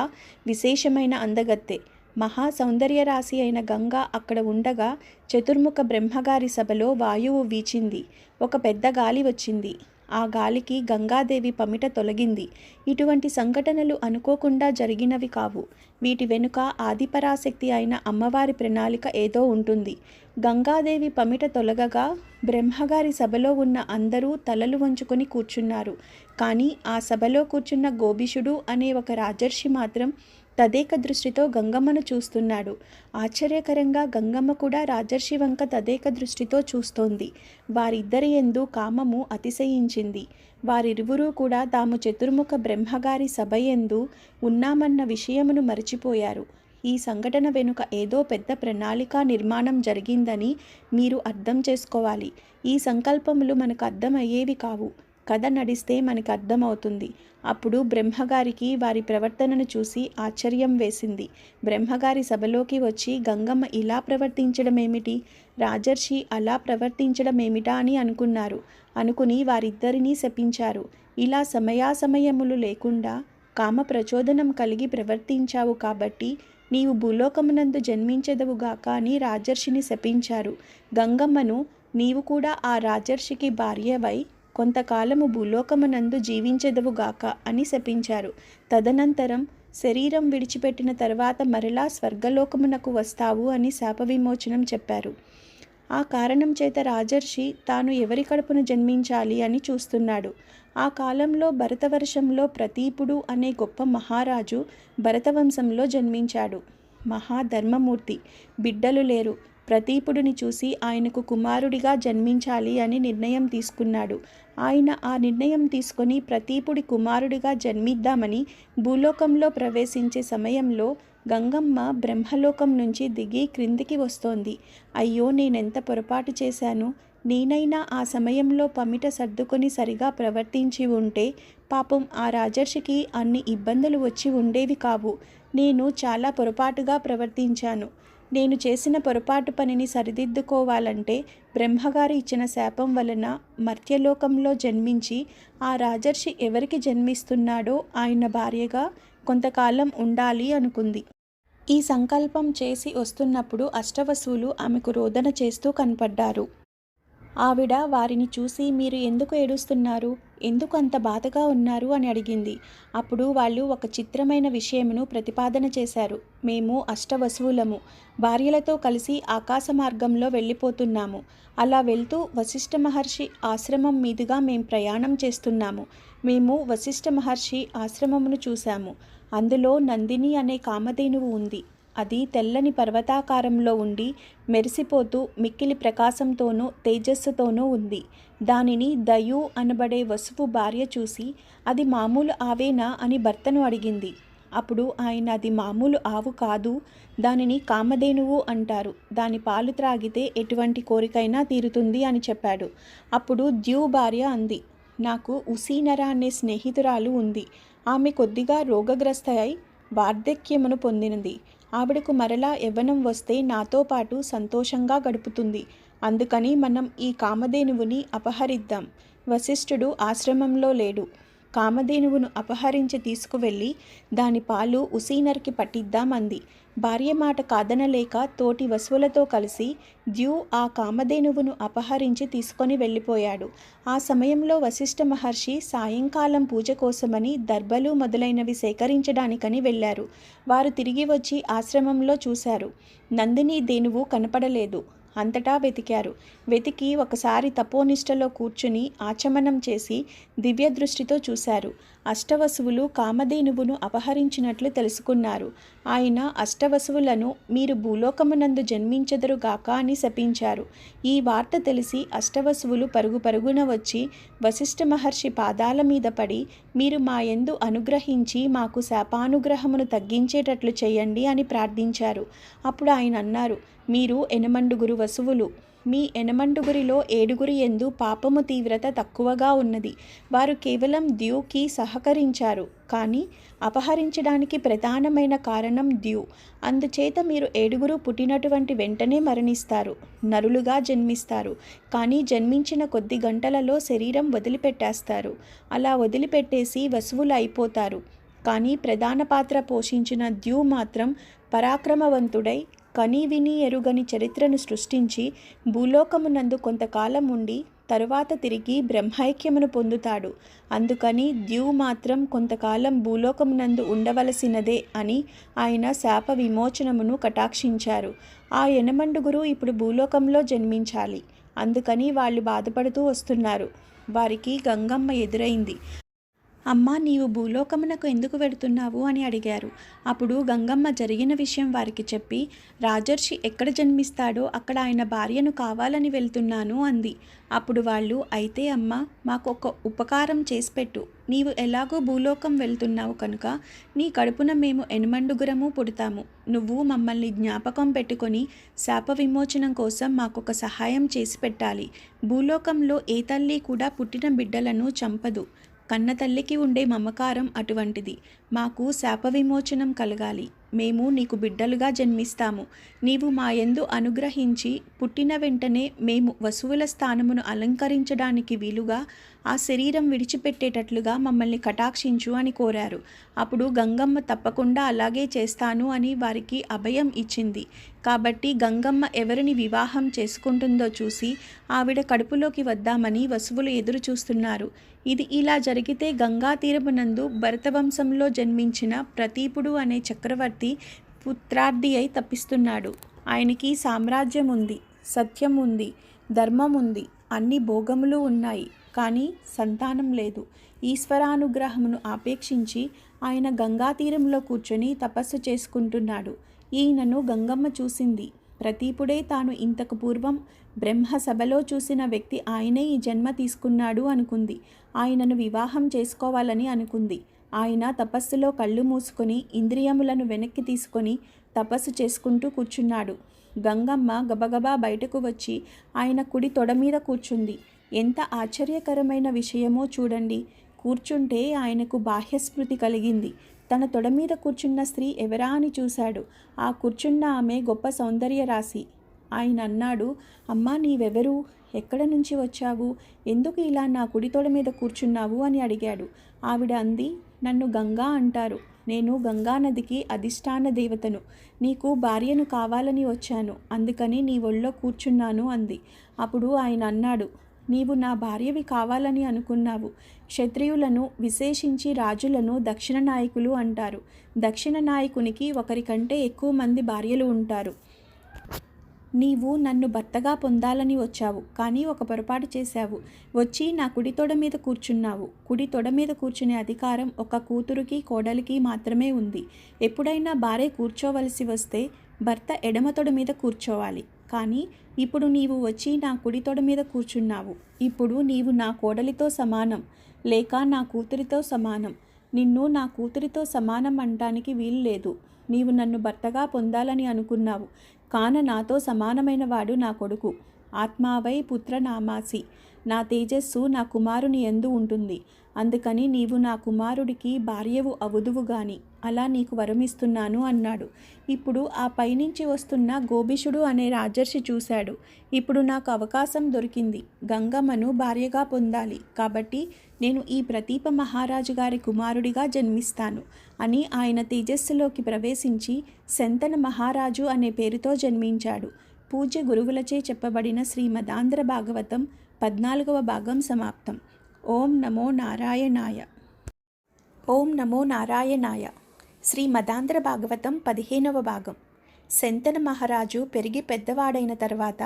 విశేషమైన అందగత్తె. మహా సౌందర్య రాశి అయిన గంగ అక్కడ ఉండగా చతుర్ముఖ బ్రహ్మగారి సభలో వాయువు వీచింది. ఒక పెద్ద గాలి వచ్చింది. ఆ గాలికి గంగాదేవి పమిట తొలగింది. ఇటువంటి సంఘటనలు అనుకోకుండా జరిగినవి కావు. వీటి వెనుక ఆదిపరాశక్తి అయిన అమ్మవారి ప్రణాళిక ఏదో ఉంటుంది. గంగాదేవి పమిట తొలగగా బ్రహ్మగారి సభలో ఉన్న అందరూ తలలు వంచుకొని కూర్చున్నారు. కానీ ఆ సభలో కూర్చున్న గోభిషుడు అనే ఒక రాజర్షి మాత్రం తదేక దృష్టితో గంగమ్మను చూస్తున్నాడు. ఆశ్చర్యకరంగా గంగమ్మ కూడా రాజర్షి వంక తదేక దృష్టితో చూస్తోంది. వారిద్దరి యందు కామము అతిశయించింది. వారిరువురూ కూడా తాము చతుర్ముఖ బ్రహ్మగారి సభ యందు ఉన్నామన్న విషయమును మరచిపోయారు. ఈ సంఘటన వెనుక ఏదో పెద్ద ప్రణాళికా నిర్మాణం జరిగిందని మీరు అర్థం చేసుకోవాలి. ఈ సంకల్పములు మనకు అర్థమయ్యేవి కావు. కథ నడిస్తే మనకు అర్థమవుతుంది. అప్పుడు బ్రహ్మగారికి వారి ప్రవర్తనను చూసి ఆశ్చర్యం వేసింది. బ్రహ్మగారి సభలోకి వచ్చి గంగమ్మ ఇలా ప్రవర్తించడం ఏమిటి, రాజర్షి అలా ప్రవర్తించడం ఏమిటా అని అనుకుని వారిద్దరినీ శపించారు. ఇలా సమయాసమయములు లేకుండా కామ ప్రచోదనం కలిగి ప్రవర్తించావు కాబట్టి నీవు భూలోకమునందు జన్మించెదవుగాక అని రాజర్షిని శపించారు. గంగమ్మను నీవు కూడా ఆ రాజర్షికి భార్యవై కొంతకాలము భూలోకమునందు జీవించెదవుగాక అని శపించారు. తదనంతరం శరీరం విడిచిపెట్టిన తర్వాత మరలా స్వర్గలోకమునకు వస్తావు అని శాప విమోచనం చెప్పారు. ఆ కారణం చేత రాజర్షి తాను ఎవరి కడుపున జన్మించాలి అని చూస్తున్నాడు. ఆ కాలంలో భరతవర్షంలో ప్రతీపుడు అనే గొప్ప మహారాజు భరతవంశంలో జన్మించాడు. మహాధర్మమూర్తి. బిడ్డలు లేరు. ప్రతీపుడిని చూసి ఆయనకు కుమారుడిగా జన్మించాలి అని నిర్ణయం తీసుకున్నాడు. ఆయన ఆ నిర్ణయం తీసుకొని ప్రతీపుడి కుమారుడిగా జన్మిద్దామని భూలోకంలో ప్రవేశించే సమయంలో గంగమ్మ బ్రహ్మలోకం నుంచి దిగి క్రిందికి వస్తోంది. అయ్యో, నేనెంత పొరపాటు చేశాను. నేనైనా ఆ సమయంలో పమిట సర్దుకొని సరిగా ప్రవర్తించి ఉంటే పాపం ఆ రాజర్షికి అన్ని ఇబ్బందులు వచ్చి ఉండేవి కావు. నేను చాలా పొరపాటుగా ప్రవర్తించాను. నేను చేసిన పొరపాటు పనిని సరిదిద్దుకోవాలంటే బ్రహ్మగారు ఇచ్చిన శాపం వలన మర్త్యలోకంలో జన్మించి ఆ రాజర్షి ఎవరికి జన్మిస్తున్నాడో ఆయన భార్యగా కొంతకాలం ఉండాలి అనుకుంది. ఈ సంకల్పం చేసి వస్తున్నప్పుడు అష్టవసువులు ఆమెకు రోదన చేస్తూ కనపడ్డారు. ఆవిడ వారిని చూసి, మీరు ఎందుకు ఏడుస్తున్నారు, ఎందుకు అంత బాధగా ఉన్నారు అని అడిగింది. అప్పుడు వాళ్ళు ఒక చిత్రమైన విషయమును ప్రతిపాదన చేశారు. మేము అష్టవసువులము, భార్యలతో కలిసి ఆకాశ మార్గంలో వెళ్ళిపోతున్నాము. అలా వెళ్తూ వశిష్ఠ మహర్షి ఆశ్రమం మీదుగా మేము ప్రయాణం చేస్తున్నాము. మేము వశిష్ఠ మహర్షి ఆశ్రమమును చూశాము. అందులో నందిని అనే కామధేనువు ఉంది. అది తెల్లని పర్వతాకారంలో ఉండి మెరిసిపోతూ మిక్కిలి ప్రకాశంతోనూ తేజస్సుతోనూ ఉంది. దానిని దయు అనబడే వసువు భార్య చూసి, అది మామూలు ఆవేనా అని భర్తను అడిగింది. అప్పుడు ఆయన, అది మామూలు ఆవు కాదు, దానిని కామధేనువు అంటారు. దాని పాలు త్రాగితే ఎటువంటి కోరికైనా తీరుతుంది అని చెప్పాడు. అప్పుడు ద్యూ భార్య అంది, నాకు ఉసీనర అనే స్నేహితురాలు ఉంది. ఆమె కొద్దిగా రోగగ్రస్త అయి వార్ధక్యమును పొందినది. ఆవిడకు మరలా యవ్వనం వస్తే నాతో పాటు సంతోషంగా గడుపుతుంది. అందుకని మనం ఈ కామధేనువుని అపహరిద్దాం. వశిష్ఠుడు ఆశ్రమంలో లేడు. కామధేనువును అపహరించి తీసుకువెళ్ళి దాని పాలు ఉసీనర్కి పట్టిద్దాం అంది. భార్య మాట కాదనలేక తోటి వసువులతో కలిసి ద్యూ ఆ కామధేనువును అపహరించి తీసుకొని వెళ్ళిపోయాడు. ఆ సమయంలో వశిష్ఠ మహర్షి సాయంకాలం పూజ కోసమని దర్భలు మొదలైనవి సేకరించడానికని వెళ్ళారు. వారు తిరిగి వచ్చి ఆశ్రమంలో చూశారు. నందిని ధేనువు కనపడలేదు. అంతటా వెతికారు. వెతికి ఒకసారి తపోనిష్టలో కూర్చుని ఆచమనం చేసి దివ్య దృష్టితో చూశారు. అష్టవసువులు కామధేనువును అపహరించినట్లు తెలుసుకున్నారు. ఆయన అష్టవసువులను మీరు భూలోకమునందు జన్మించెదరుగాక అని శపించారు. ఈ వార్త తెలిసి అష్టవసువులు పరుగు పరుగున వచ్చి వశిష్ఠ మహర్షి పాదాల మీద పడి, మీరు మా యందు అనుగ్రహించి మాకు శాపానుగ్రహమును తగ్గించేటట్లు చేయండి అని ప్రార్థించారు. అప్పుడు ఆయన అన్నారు, మీరు 8 వసువులు. మీ 8 7 యందు పాపము తీవ్రత తక్కువగా ఉన్నది. వారు కేవలం ద్యూకి సహకరించారు, కానీ అపహరించడానికి ప్రధానమైన కారణం ద్యూ. అందుచేత మీరు 7 పుట్టినటువంటి వెంటనే మరణిస్తారు, నరులుగా జన్మిస్తారు. కానీ జన్మించిన కొద్ది గంటలలో శరీరం వదిలిపెట్టేస్తారు. అలా వదిలిపెట్టేసి వసువులు అయిపోతారు. కానీ ప్రధాన పాత్ర పోషించిన ద్యూ మాత్రం పరాక్రమవంతుడై కని విని ఎరుగని చరిత్రను సృష్టించి భూలోకమునందు కొంతకాలం ఉండి తరువాత తిరిగి బ్రహ్మైక్యమును పొందుతాడు. అందుకని ద్యూ మాత్రం కొంతకాలం భూలోకమునందు ఉండవలసినదే అని ఆయన శాప విమోచనమును కటాక్షించారు. ఆ 8 ఇప్పుడు భూలోకంలో జన్మించాలి. అందుకని వాళ్ళు బాధపడుతూ వస్తున్నారు. వారికి గంగమ్మ ఎదురైంది. అమ్మా, నీవు భూలోకమునకు ఎందుకు వెడుతున్నావు అని అడిగారు. అప్పుడు గంగమ్మ జరిగిన విషయం వారికి చెప్పి, రాజర్షి ఎక్కడ జన్మిస్తాడో అక్కడ ఆయన భార్యను కావాలని వెళ్తున్నాను అంది. అప్పుడు వాళ్ళు, అయితే అమ్మ, మాకు ఒక ఉపకారం చేసిపెట్టు. నీవు ఎలాగో భూలోకం వెళ్తున్నావు కనుక నీ కడుపున మేము 8 పుడతాము. నువ్వు మమ్మల్ని జ్ఞాపకం పెట్టుకొని శాప విమోచనం కోసం మాకొక సహాయం చేసి పెట్టాలి. భూలోకంలో ఏ తల్లి కూడా పుట్టిన బిడ్డలను చంపదు. కన్న తల్లికి ఉండే మమకారం అటువంటిది. మాకు శాప విమోచనం కలగాలి. మేము నీకు బిడ్డలుగా జన్మిస్తాము. నీవు మా యందు అనుగ్రహించి పుట్టిన వెంటనే మేము వసువుల స్థానమును అలంకరించడానికి వీలుగా ఆ శరీరం విడిచిపెట్టేటట్లుగా మమ్మల్ని కటాక్షించు అని కోరారు. అప్పుడు గంగమ్మ తప్పకుండా అలాగే చేస్తాను అని వారికి అభయం ఇచ్చింది. కాబట్టి గంగమ్మ ఎవరిని వివాహం చేసుకుంటుందో చూసి ఆవిడ కడుపులోకి వద్దామని వసువులు ఎదురు చూస్తున్నారు. ఇది ఇలా జరిగితే గంగా తీరమునందు భరతవంశంలో జన్మించిన ప్రతీపుడు అనే చక్రవర్తి పుత్రార్థి అయి తప్పిస్తున్నాడు. ఆయనకి సామ్రాజ్యం ఉంది, సత్యం ఉంది, ధర్మం ఉంది, అన్ని భోగములు ఉన్నాయి. కానీ సంతానం లేదు. ఈశ్వరానుగ్రహమును ఆపేక్షించి ఆయన గంగా తీరంలో కూర్చొని తపస్సు చేసుకుంటున్నాడు. ఈయనను గంగమ్మ చూసింది. ప్రతీపుడే తాను ఇంతకు పూర్వం బ్రహ్మసభలో చూసిన వ్యక్తి ఆయనే ఈ జన్మ తీసుకున్నాడు అనుకుంది. ఆయనను వివాహం చేసుకోవాలని అనుకుంది. ఆయన తపస్సులో కళ్ళు మూసుకొని ఇంద్రియములను వెనక్కి తీసుకొని తపస్సు చేసుకుంటూ కూర్చున్నాడు. గంగమ్మ గబగబా బయటకు వచ్చి ఆయన కుడి తొడ మీద కూర్చుంది. ఎంత ఆశ్చర్యకరమైన విషయమో చూడండి. కూర్చుంటే ఆయనకు బాహ్యస్మృతి కలిగింది. తన తొడ మీద కూర్చున్న స్త్రీ ఎవరా అని చూశాడు. ఆ కూర్చున్న ఆమె గొప్ప సౌందర్య రాశి. ఆయన అన్నాడు, అమ్మా, నీవెవరు? ఎక్కడ నుంచి వచ్చావు? ఎందుకు ఇలా నా కుడి తొడ మీద కూర్చున్నావు అని అడిగాడు. ఆవిడ అంది, నన్ను గంగా అంటారు. నేను గంగానదికి అధిష్టాన దేవతను. నీకు భార్యను కావాలని వచ్చాను. అందుకని నీ ఒళ్ళో కూర్చున్నాను అంది. అప్పుడు ఆయన అన్నాడు, నీవు నా భార్యవి కావాలని అనుకున్నావు. క్షత్రియులను, విశేషించి రాజులను దక్షిణ నాయకులు అంటారు. దక్షిణ నాయకునికి ఒకరికంటే ఎక్కువ మంది భార్యలు ఉంటారు. నీవు నన్ను భర్తగా పొందాలని వచ్చావు, కానీ ఒక పొరపాటు చేశావు. వచ్చి నా కుడి తొడ మీద కూర్చున్నావు. కుడి తొడ మీద కూర్చునే అధికారం ఒక కూతురుకి, కోడలికి మాత్రమే ఉంది. ఎప్పుడైనా భార్య కూర్చోవలసి వస్తే భర్త ఎడమ తొడ మీద కూర్చోవాలి. కానీ ఇప్పుడు నీవు వచ్చి నా కుడి తొడ మీద కూర్చున్నావు. ఇప్పుడు నీవు నా కోడలితో సమానం, లేక నా కూతురితో సమానం. నిన్ను నా కూతురితో సమానం అనటానికి వీలు లేదు. నీవు నన్ను భర్తగా పొందాలని అనుకున్నావు. కాన నాతో సమానమైన వాడు నా కొడుకు. ఆత్మావై పుత్రనామాసి. నా తేజస్సు నా కుమారుని యందు ఉంటుంది. అందుకని నీవు నా కుమారుడికి భార్యవు అవుదువు గాని అలా నీకు వరమిస్తున్నాను అన్నాడు. ఇప్పుడు ఆ పైనుంచి వస్తున్న గోభిషుడు అనే రాజర్షి చూశాడు. ఇప్పుడు నాకు అవకాశం దొరికింది. గంగమ్మను భార్యగా పొందాలి. కాబట్టి నేను ఈ ప్రతీప మహారాజు గారి కుమారుడిగా జన్మిస్తాను అని ఆయన తేజస్సులోకి ప్రవేశించి శంతన మహారాజు అనే పేరుతో జన్మించాడు. పూజ్య గురువులచే చెప్పబడిన శ్రీమదాంధ్ర భాగవతం 14వ భాగం సమాప్తం. ఓం నమో నారాయణాయ. ఓం నమో నారాయణాయ. శ్రీమదాంధ్ర భాగవతం 15వ భాగం. శంతన మహారాజు పెరిగి పెద్దవాడైన తర్వాత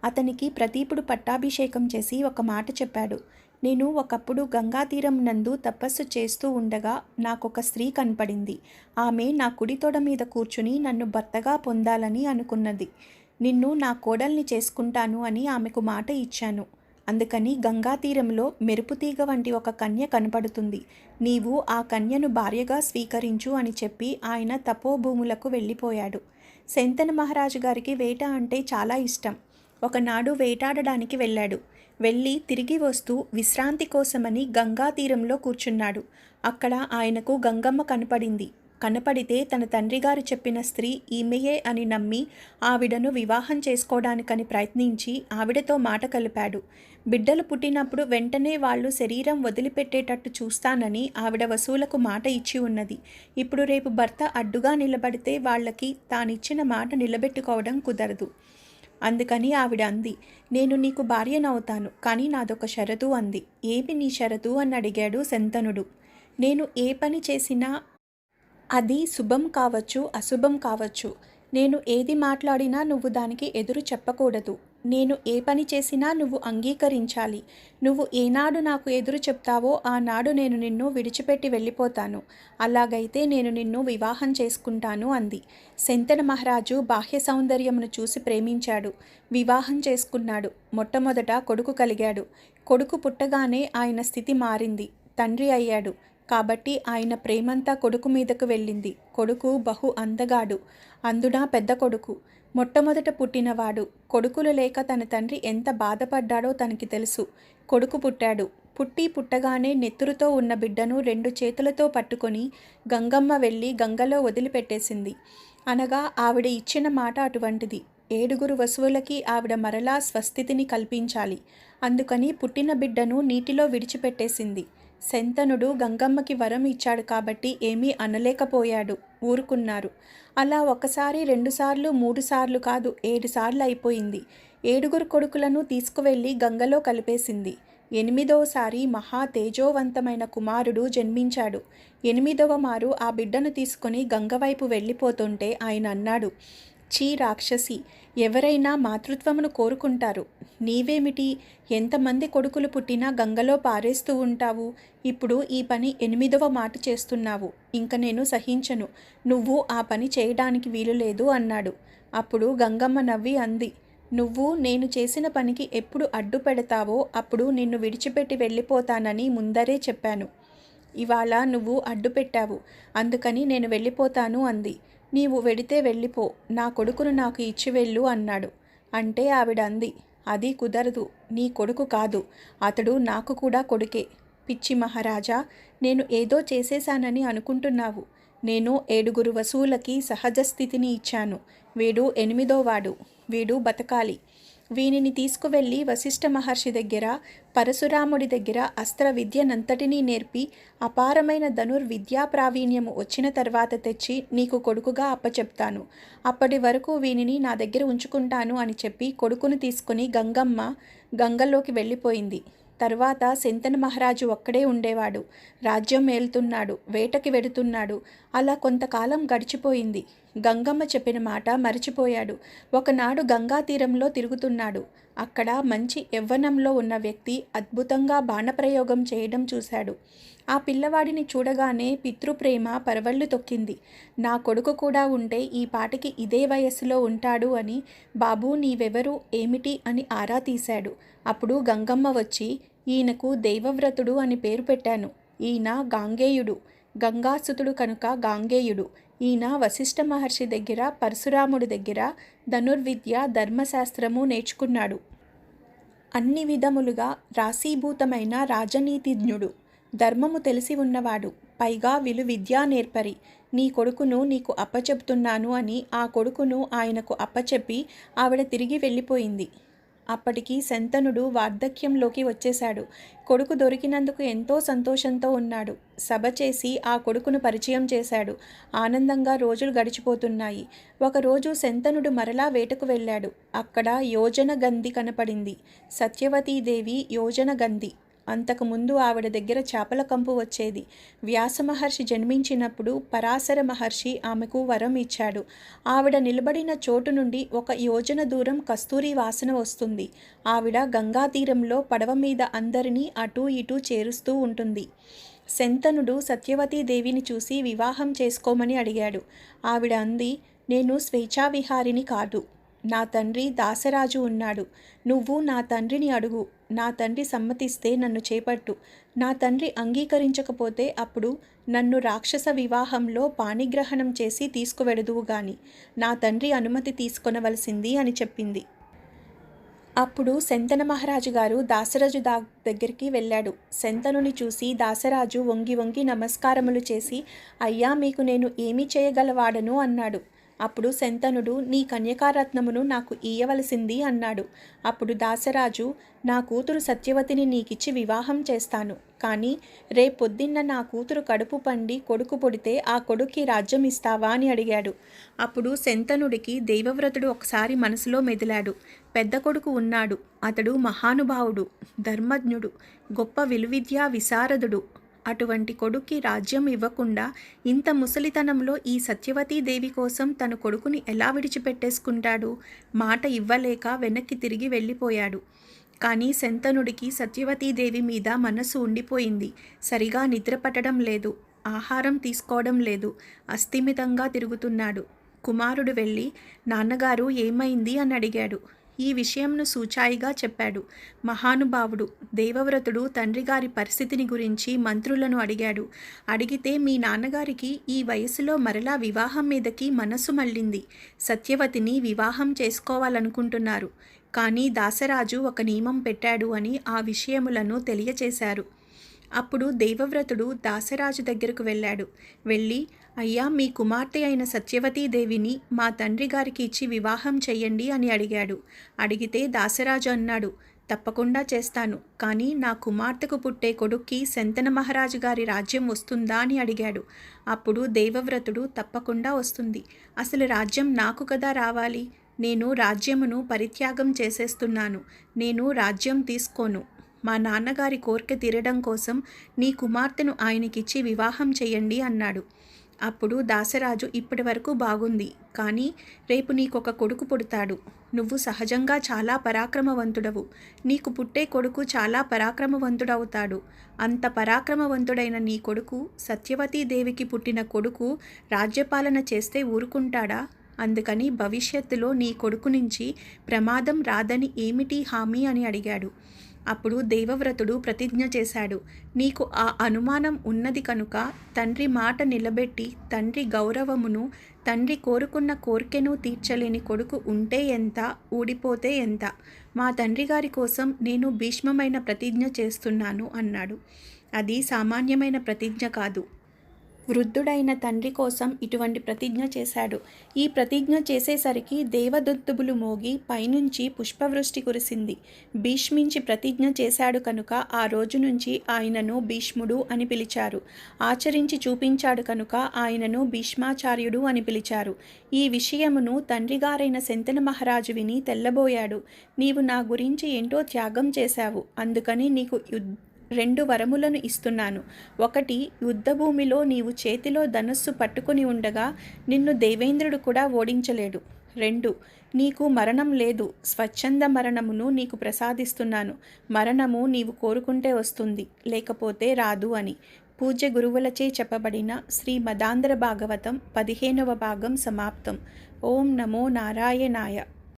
అతనికి ప్రతీపుడు పట్టాభిషేకం చేసి ఒక మాట చెప్పాడు. నేను ఒకప్పుడు గంగా తీరం నందు తపస్సు చేస్తూ ఉండగా నాకొక స్త్రీ కనపడింది. ఆమె నా కుడి తొడ మీద కూర్చుని నన్ను భర్తగా పొందాలని అనుకున్నది. నిన్ను నా కోడల్ని చేసుకుంటాను అని ఆమెకు మాట ఇచ్చాను. అందుకని గంగా తీరంలో మెరుపుతీగ వంటి ఒక కన్య కనపడుతుంది. నీవు ఆ కన్యను భార్యగా స్వీకరించు అని చెప్పి ఆయన తపోభూములకు వెళ్ళిపోయాడు. శంతన మహారాజు గారికి వేట అంటే చాలా ఇష్టం. ఒకనాడు వేటాడడానికి వెళ్ళాడు. వెళ్ళి తిరిగి వస్తూ విశ్రాంతి కోసమని గంగా తీరంలో కూర్చున్నాడు. అక్కడ ఆయనకు గంగమ్మ కనపడింది. కనపడితే తన తండ్రిగారు చెప్పిన స్త్రీ ఈమెయే అని నమ్మి ఆవిడను వివాహం చేసుకోవడానికని ప్రయత్నించి ఆవిడతో మాట కలిపాడు. బిడ్డలు పుట్టినప్పుడు వెంటనే వాళ్ళు శరీరం వదిలిపెట్టేటట్టు చూస్తానని ఆవిడ వసూలకు మాట ఇచ్చి ఉన్నది. ఇప్పుడు రేపు భర్త అడ్డుగా నిలబడితే వాళ్ళకి తానిచ్చిన మాట నిలబెట్టుకోవడం కుదరదు. అందుకని ఆవిడ అంది, నేను నీకు భార్యనవుతాను, కానీ నాదొక షరతు అంది. ఏమి నీ షరతు అని అడిగాడు శంతనుడు. నేను ఏ పని చేసినా అది శుభం కావచ్చు, అశుభం కావచ్చు. నేను ఏది మాట్లాడినా నువ్వు దానికి ఎదురు చెప్పకూడదు. నేను ఏ పని చేసినా నువ్వు అంగీకరించాలి. నువ్వు ఏనాడు నాకు ఎదురు చెప్తావో ఆనాడు నేను నిన్ను విడిచిపెట్టి వెళ్ళిపోతాను. అలాగైతే నేను నిన్ను వివాహం చేసుకుంటాను అంది. శంతన మహారాజు బాహ్య సౌందర్యమును చూసి ప్రేమించాడు. వివాహం చేసుకున్నాడు. మొట్టమొదట కొడుకు కలిగాడు. కొడుకు పుట్టగానే ఆయన స్థితి మారింది. తండ్రి అయ్యాడు. కాబట్టి ఆయన ప్రేమంతా కొడుకు మీదకు వెళ్ళింది. కొడుకు బహు అందగాడు. అందునా పెద్ద కొడుకు. మొట్టమొదట పుట్టినవాడు. కొడుకులు లేక తన తండ్రి ఎంత బాధపడ్డాడో తనకి తెలుసు. కొడుకు పుట్టాడు. పుట్టగానే నెత్తురుతో ఉన్న బిడ్డను 2 చేతులతో పట్టుకొని గంగమ్మ వెళ్ళి గంగలో వదిలిపెట్టేసింది. అనగా ఆవిడ ఇచ్చిన మాట అటువంటిది. 7 వసువులకి ఆవిడ మరలా స్వస్థితిని కల్పించాలి. అందుకని పుట్టిన బిడ్డను నీటిలో విడిచిపెట్టేసింది. శంతనుడు గంగమ్మకి వరం ఇచ్చాడు కాబట్టి ఏమీ అనలేకపోయాడు. ఊరుకున్నారు. అలా 1 సారి 2 సార్లు 3 సార్లు కాదు, 7 సార్లు అయిపోయింది. 7 కొడుకులను తీసుకువెళ్ళి గంగలో కలిపేసింది. 8వసారి మహా తేజోవంతమైన కుమారుడు జన్మించాడు. 8వ మారు ఆ బిడ్డను తీసుకొని గంగవైపు వెళ్ళిపోతుంటే ఆయన అన్నాడు, చీ రాక్షసి, ఎవరైనా మాతృత్వమును కోరుకుంటారు. నీవేమిటి, ఎంతమంది కొడుకులు పుట్టినా గంగలో పారేస్తూ ఉంటావు. ఇప్పుడు ఈ పని 8వ మాట చేస్తున్నావు. ఇంక నేను సహించను. నువ్వు ఆ పని చేయడానికి వీలు లేదు అన్నాడు. అప్పుడు గంగమ్మ నవ్వి అంది, నువ్వు నేను చేసిన పనికి ఎప్పుడు అడ్డు పెడతావో అప్పుడు నిన్ను విడిచిపెట్టి వెళ్ళిపోతానని ముందరే చెప్పాను. ఇవాళ నువ్వు అడ్డు పెట్టావు. అందుకని నేను వెళ్ళిపోతాను అంది. నీవు వెడితే వెళ్ళిపో, నా కొడుకును నాకు ఇచ్చి వెళ్ళు అన్నాడు. అంటే ఆవిడ అంది, అది కుదరదు. నీ కొడుకు కాదు, అతడు నాకు కూడా కొడుకే. పిచ్చి మహారాజా, నేను ఏదో చేసేశానని అనుకుంటున్నావు. నేను 7 వసువులకి సహజ స్థితిని ఇచ్చాను. వీడు 8వవాడు. వీడు బతకాలి. వీనిని తీసుకువెళ్ళి వశిష్ఠ మహర్షి దగ్గర, పరశురాముడి దగ్గర అస్త్ర విద్యనంతటినీ నేర్పి అపారమైన ధనుర్విద్యా ప్రావీణ్యము వచ్చిన తర్వాత తెచ్చి నీకు కొడుకుగా అప్పచెప్తాను. అప్పటి వరకు వీనిని నా దగ్గర ఉంచుకుంటాను అని చెప్పి కొడుకును తీసుకుని గంగమ్మ గంగలోకి వెళ్ళిపోయింది. తర్వాత శంతన మహారాజు ఒక్కడే ఉండేవాడు. రాజ్యం ఏలుతున్నాడు. వేటకి వెడుతున్నాడు. అలా కొంతకాలం గడిచిపోయింది. గంగమ్మ చెప్పిన మాట మరిచిపోయాడు. ఒకనాడు గంగా తీరంలో తిరుగుతున్నాడు. అక్కడ మంచి యవ్వనంలో ఉన్న వ్యక్తి అద్భుతంగా బాణప్రయోగం చేయడం చూశాడు. ఆ పిల్లవాడిని చూడగానే పితృప్రేమ పరవళ్ళు తొక్కింది. నా కొడుకు కూడా ఉంటే ఈ పాటికి ఇదే వయస్సులో ఉంటాడు అని, బాబూ నీవెవరు ఏమిటి అని ఆరా తీశాడు. అప్పుడు గంగమ్మ వచ్చి, ఈయనకు దైవవ్రతుడు అని పేరు పెట్టాను. ఈయన గాంగేయుడు. గంగాసుతుడు కనుక గాంగేయుడు. ఈయన వశిష్ఠ మహర్షి దగ్గర, పరశురాముడి దగ్గర ధనుర్విద్య, ధర్మశాస్త్రము నేర్చుకున్నాడు. అన్ని విధములుగా రాశీభూతమైన రాజనీతిజ్ఞుడు, ధర్మము తెలిసి ఉన్నవాడు, పైగా విలువిద్యా నేర్పరి. నీ కొడుకును నీకు అప్పచెప్తున్నాను అని ఆ కొడుకును ఆయనకు అప్పచెప్పి ఆవిడ తిరిగి వెళ్ళిపోయింది. అప్పటికి శంతనుడు వార్ధక్యంలోకి వచ్చేశాడు. కొడుకు దొరికినందుకు ఎంతో సంతోషంతో ఉన్నాడు. సభ చేసి ఆ కొడుకును పరిచయం చేశాడు. ఆనందంగా రోజులు గడిచిపోతున్నాయి. ఒకరోజు శంతనుడు మరలా వేటకు వెళ్ళాడు. అక్కడ యోజనగంధి కనపడింది. సత్యవతీదేవి యోజనగంధి. అంతకుముందు ఆవిడ దగ్గర చేపల కంపు వచ్చేది. వ్యాసమహర్షి జన్మించినప్పుడు పరాశర మహర్షి ఆమెకు వరం ఇచ్చాడు. ఆవిడ నిలబడిన చోటు నుండి 1 యోజన దూరం కస్తూరి వాసన వస్తుంది. ఆవిడ గంగా తీరంలో పడవ మీద అందరినీ అటూ ఇటూ చేరుస్తూ ఉంటుంది. శంతనుడు సత్యవతీదేవిని చూసి వివాహం చేసుకోమని అడిగాడు. ఆవిడ అంది, నేను స్వేచ్ఛావిహారిని కాదు. నా తండ్రి దాసరాజు ఉన్నాడు. నువ్వు నా తండ్రిని అడుగు. నా తండ్రి సమ్మతిస్తే నన్ను చేపట్టు. నా తండ్రి అంగీకరించకపోతే అప్పుడు నన్ను రాక్షస వివాహంలో పాణిగ్రహణం చేసి తీసుకువెడదువు గాని నా తండ్రి అనుమతి తీసుకొనవలసింది అని చెప్పింది. అప్పుడు శంతన మహారాజు గారు దాసరాజు దగ్గరికి వెళ్ళాడు. శంతనుని చూసి దాసరాజు వంగి వంగి నమస్కారములు చేసి, అయ్యా, మీకు నేను ఏమి చేయగలవాడను అన్నాడు. అప్పుడు శంతనుడు, నీ కన్యకారత్నమును నాకు ఇయ్యవలసింది అన్నాడు. అప్పుడు దాసరాజు, నా కూతురు సత్యవతిని నీకిచ్చి వివాహం చేస్తాను. కానీ రేపొద్దున్న నా కూతురు కడుపు పండి కొడుకు పుడితే ఆ కొడుక్కి రాజ్యం ఇస్తావా అని అడిగాడు. అప్పుడు శంతనుడికి దేవవ్రతుడు ఒకసారి మనసులో మెదిలాడు. పెద్ద కొడుకు ఉన్నాడు. అతడు మహానుభావుడు, ధర్మజ్ఞుడు, గొప్ప విలువిద్యా విశారదుడు. అటువంటి కొడుక్కి రాజ్యం ఇవ్వకుండా ఇంత ముసలితనంలో ఈ సత్యవతీదేవి కోసం తన కొడుకుని ఎలా విడిచిపెట్టేసుకుంటాడు? మాట ఇవ్వలేక వెనక్కి తిరిగి వెళ్ళిపోయాడు. కానీ శంతనుడికి సత్యవతీదేవి మీద మనసు ఉండిపోయింది. సరిగా నిద్ర పట్టడం లేదు, ఆహారం తీసుకోవడం లేదు, అస్థిమితంగా తిరుగుతున్నాడు. కుమారుడు వెళ్ళి, నాన్నగారు ఏమైంది అని అడిగాడు. ఈ విషయంను సూచాయిగా చెప్పాడు. మహానుభావుడు దేవవ్రతుడు తండ్రిగారి పరిస్థితిని గురించి మంత్రులను అడిగాడు. అడిగితే, మీ నాన్నగారికి ఈ వయసులో మరలా వివాహం మీదకి మనసు మళ్ళింది. సత్యవతిని వివాహం చేసుకోవాలనుకుంటున్నారు. కానీ దాసరాజు ఒక నియమం పెట్టాడు అని ఆ విషయములను తెలియచేశారు. అప్పుడు దేవవ్రతుడు దాసరాజు దగ్గరకు వెళ్ళాడు. వెళ్ళి, అయ్యా, మీ కుమార్తె అయిన సత్యవతీదేవిని మా తండ్రి గారికి ఇచ్చి వివాహం చెయ్యండి అని అడిగాడు. అడిగితే దాసరాజు అన్నాడు, తప్పకుండా చేస్తాను. కానీ నా కుమార్తెకు పుట్టే కొడుక్కి శంతన మహారాజు గారి రాజ్యం వస్తుందా అని అడిగాడు. అప్పుడు దేవవ్రతుడు, తప్పకుండా వస్తుంది. అసలు రాజ్యం నాకు కదా రావాలి. నేను రాజ్యమును పరిత్యాగం చేసేస్తున్నాను. నేను రాజ్యం తీసుకోను. మా నాన్నగారి కోరిక తీరడం కోసం నీ కుమార్తెను ఆయనకిచ్చి వివాహం చెయ్యండి అన్నాడు. అప్పుడు దాసరాజు, ఇప్పటి వరకు బాగుంది. కానీ రేపు నీకొక కొడుకు పుడతాడు. నువ్వు సహజంగా చాలా పరాక్రమవంతుడవు. నీకు పుట్టే కొడుకు చాలా పరాక్రమవంతుడవుతాడు. అంత పరాక్రమవంతుడైన నీ కొడుకు, సత్యవతీదేవికి పుట్టిన కొడుకు రాజ్యపాలన చేస్తే ఊరుకుంటాడా? అందుకని భవిష్యత్తులో నీ కొడుకు నుంచి ప్రమాదం రాదని ఏమిటి హామీ అని అడిగాడు. అప్పుడు దేవవ్రతుడు ప్రతిజ్ఞ చేశాడు. నీకు ఆ అనుమానం ఉన్నది కనుక తండ్రి మాట నిలబెట్టి తండ్రి గౌరవమును, తండ్రి కోరుకున్న కోరికను తీర్చలేని కొడుకు ఉంటే ఎంత, ఊడిపోతే ఎంత. మా తండ్రి గారి కోసం నేను భీష్మమైన ప్రతిజ్ఞ చేస్తున్నాను అన్నాడు. అది సామాన్యమైన ప్రతిజ్ఞ కాదు. వృద్ధుడైన తండ్రి కోసం ఇటువంటి ప్రతిజ్ఞ చేశాడు. ఈ ప్రతిజ్ఞ చేసేసరికి దేవదుందుబులు మోగి పైనుంచి పుష్పవృష్టి కురిసింది. భీష్మించి ప్రతిజ్ఞ చేశాడు కనుక ఆ రోజు నుంచి ఆయనను భీష్ముడు అని పిలిచారు. ఆచరించి చూపించాడు కనుక ఆయనను భీష్మాచార్యుడు అని పిలిచారు. ఈ విషయమును తండ్రిగారైన శంతన మహారాజు విని తెల్లబోయాడు. నీవు నా గురించి ఏంటో త్యాగం చేశావు. అందుకని నీకు 2 వరములను ఇస్తున్నాను. 1, యుద్ధభూమిలో నీవు చేతిలో ధనస్సు పట్టుకుని ఉండగా నిన్ను దేవేంద్రుడు కూడా ఓడించలేడు. 2, నీకు మరణం లేదు. స్వచ్ఛంద మరణమును నీకు ప్రసాదిస్తున్నాను. మరణము నీవు కోరుకుంటే వస్తుంది, లేకపోతే రాదు అని పూజ్య గురువులచే చెప్పబడిన శ్రీ మదాంధ్ర భాగవతం 15వ భాగం సమాప్తం. ఓం నమో నారాయణాయ.